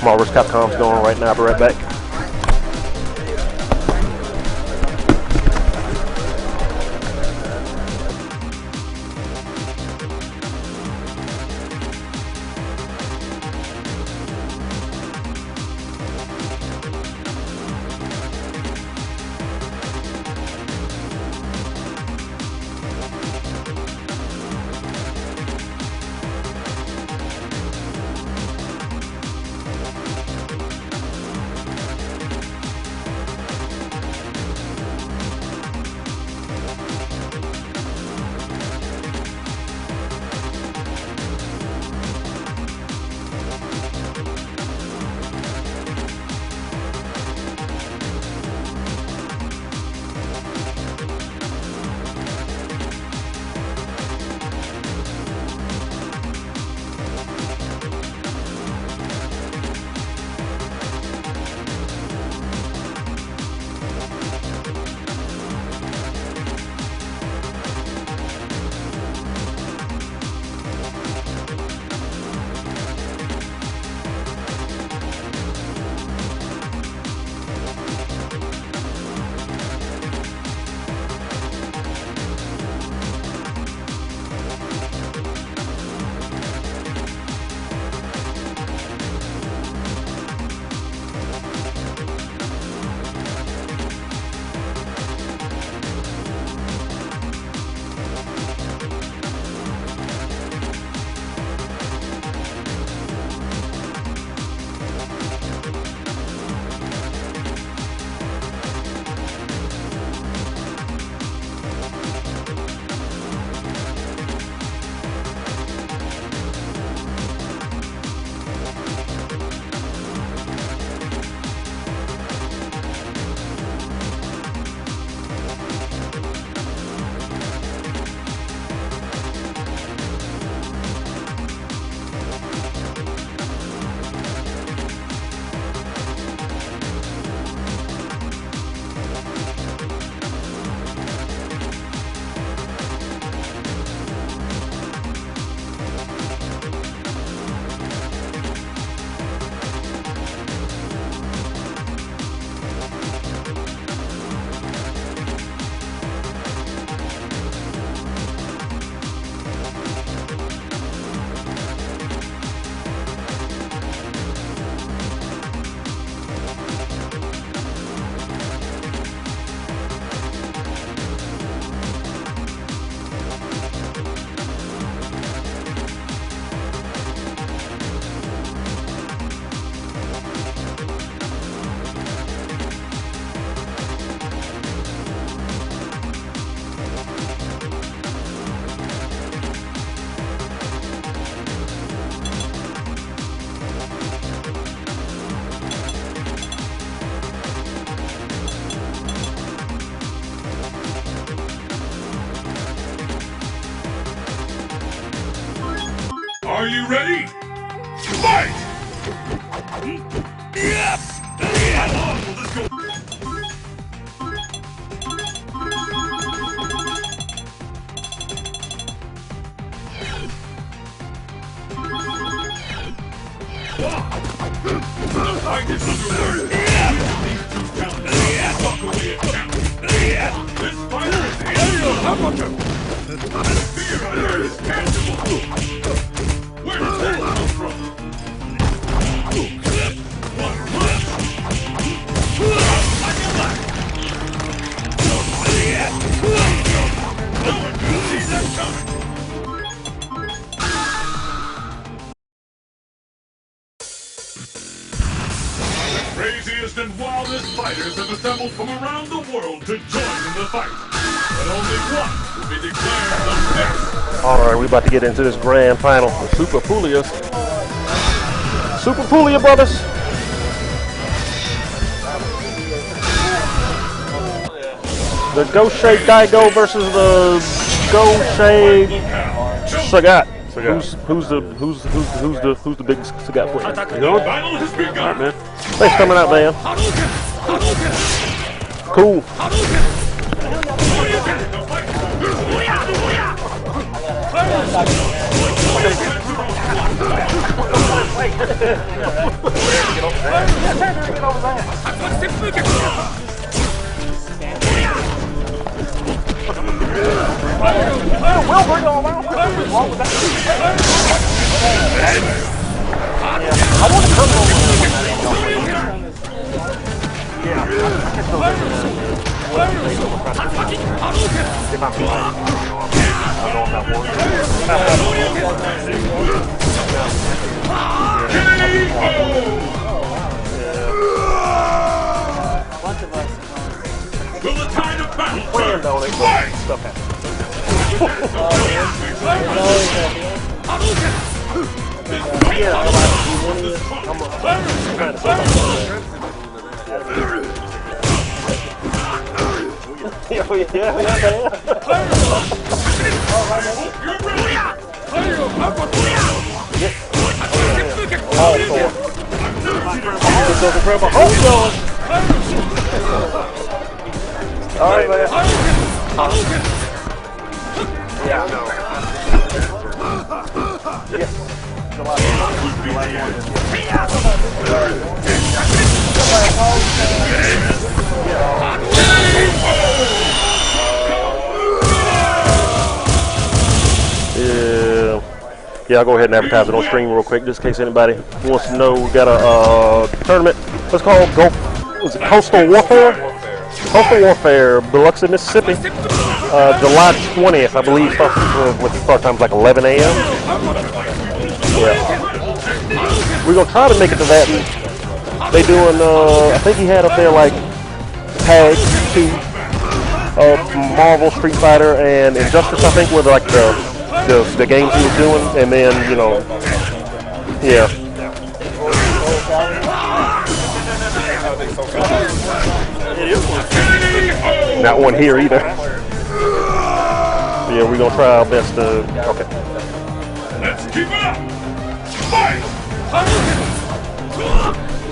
Marvel vs. Capcom's going right now. I'll be right back. Are you ready? Fight! How long will this go? I get underway. These two challenges walk away a champion. This fighter is able. The fear I heard is tangible. Where does that come from? One punch. No one can see that coming. Craziest and wildest fighters have assembled from around the world to join in the fight. But only one will be declared the best. Alright, we about to get into this grand final. Super Pulias. Super Pulia brothers. The Goshe Daigo versus the Goshe Sagat. Who's the big Sagat player? The battle has begun. Alright, man. Thanks for coming out, man. Cool. We'll bring all around. What's wrong with that? I want to come over. Will the tide of battle Planned on it, but stuff happens. All right, man. Yeah. Yeah, I'll go ahead and advertise it on stream real quick, just in case anybody wants to know. We got a tournament. What's called Coastal Warfare? Coastal Warfare, Biloxi, Mississippi. July 20th, I believe. With start times like 11 a.m. Yeah, we're gonna try to make it to that. And they doing. I think he had up there like Tag 2, Marvel, Street Fighter, and Injustice. I think were like the games he was doing, and then yeah. Not one here either. Yeah, we're gonna try our best to. Okay. Let's keep it up. Fight.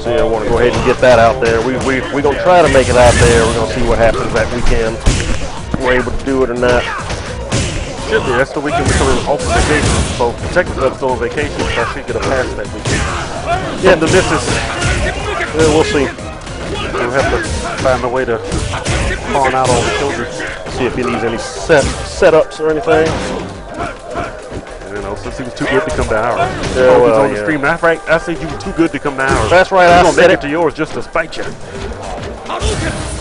So yeah, I want to go ahead and get that out there. We're gonna try to make it out there. We're gonna see what happens that weekend. We're able to do it or not. Should be. That's the weekend we're coming off of vacation. So technically I'm still on vacation, so I should get a pass that weekend. Yeah, the missus. We'll see. We'll have to find a way to pawn out all the children. See if he needs any setups or anything. You know, since he was too good to come to ours. Yeah, He's well, on the stream. Matter of fact, I said you were too good to come to ours. That's right. I'm I gonna said make it to yours just to spite you.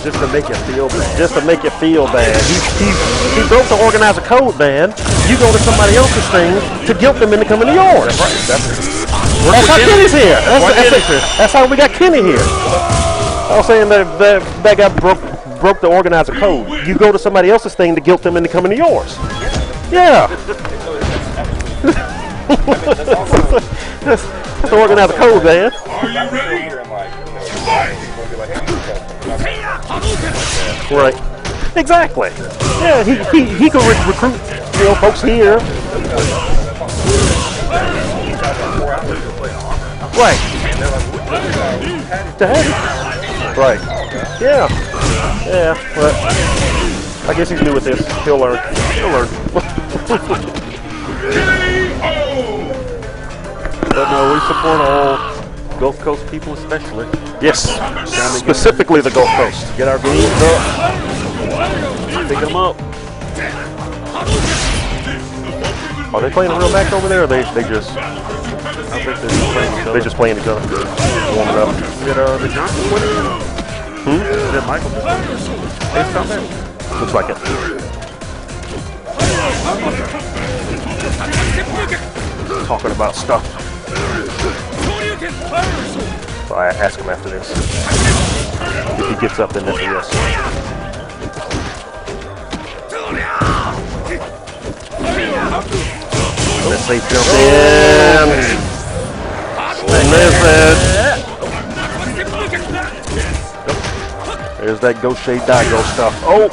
just to make you feel bad. Just to make you feel bad. He broke the organizer code, man. You go to somebody else's thing to guilt them into coming to yours. That's That's how Kenny's here. That's how we got Kenny here. I was saying that guy broke the organizer code. You go to somebody else's thing to guilt them into coming to yours. Yeah. That's the organizer code, man. Are you ready? Right. Exactly. Yeah, he could recruit folks here. Right. Daddy. Right. Yeah. Yeah. But I guess he's new with this. He'll learn. He'll learn. But no, we support all Gulf Coast people especially. Yes. Specifically the Gulf Coast. Get our games up. Pick them up. Are they playing a real match over there, or they just I think they're just playing each other. they just playing each other, warming up? Did Johnson win it? Did Michael just win? Ace Combat? Looks like it. Talking about stuff. So I ask him after this. If he gets up, then that's a yes. Let's say jump in. Listen. There's that Go Shade Daigo stuff. Oh!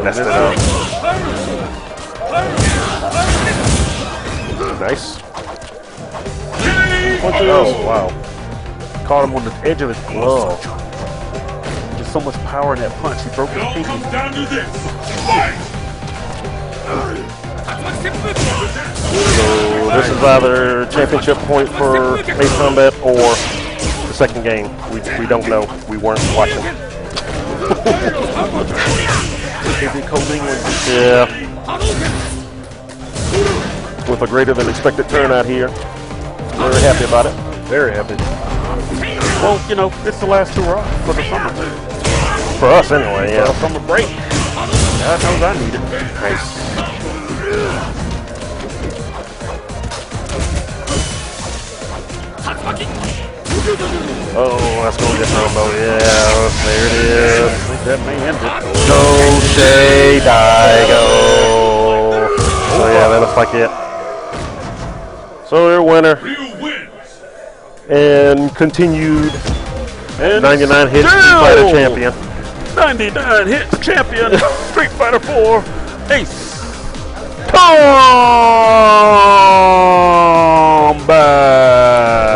Messed it up. Nice. Oh, wow. Caught him on the edge of his glove. There's so much power in that punch. He broke his It all pinky. comes down to this. Fight! So this is either championship point for Ace Combat or the second game. We don't know. We weren't watching. Is he co-mingling? Yeah. With a greater than expected turnout here. Very happy about it. Very happy. Well, you know, it's the last hurrah for the summer. For us anyway, yeah. Summer break. God knows I need it. Nice. Oh, that's going to get combo. Yeah, there it is. I think that may end it. Go Shade Daigo. So yeah, that looks like it. So their winner Ryu wins. and continued And 99 hit still Street Fighter champion. 99 hits champion, Street Fighter 4, Ace Combat.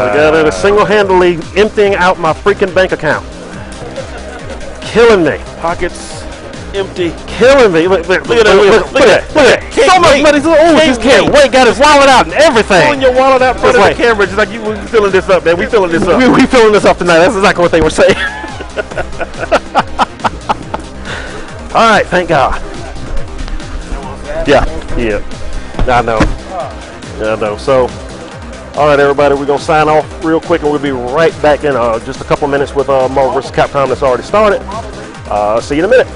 I got it single-handedly emptying out my freaking bank account. Killing me. Pockets empty. Killing me. Look at that. Look at that. So much money. Oh, he just can't wait. Got his wallet out and everything. Pulling your wallet out in front of That's the right. camera, just like we filling this up, man. We filling this up. We filling this up tonight. That's exactly what they were saying. All right, thank God. Yeah. I know. So, all right, everybody, we're gonna sign off real quick, and we'll be right back in just a couple minutes with Marvel vs. Capcom that's already started. See you in a minute.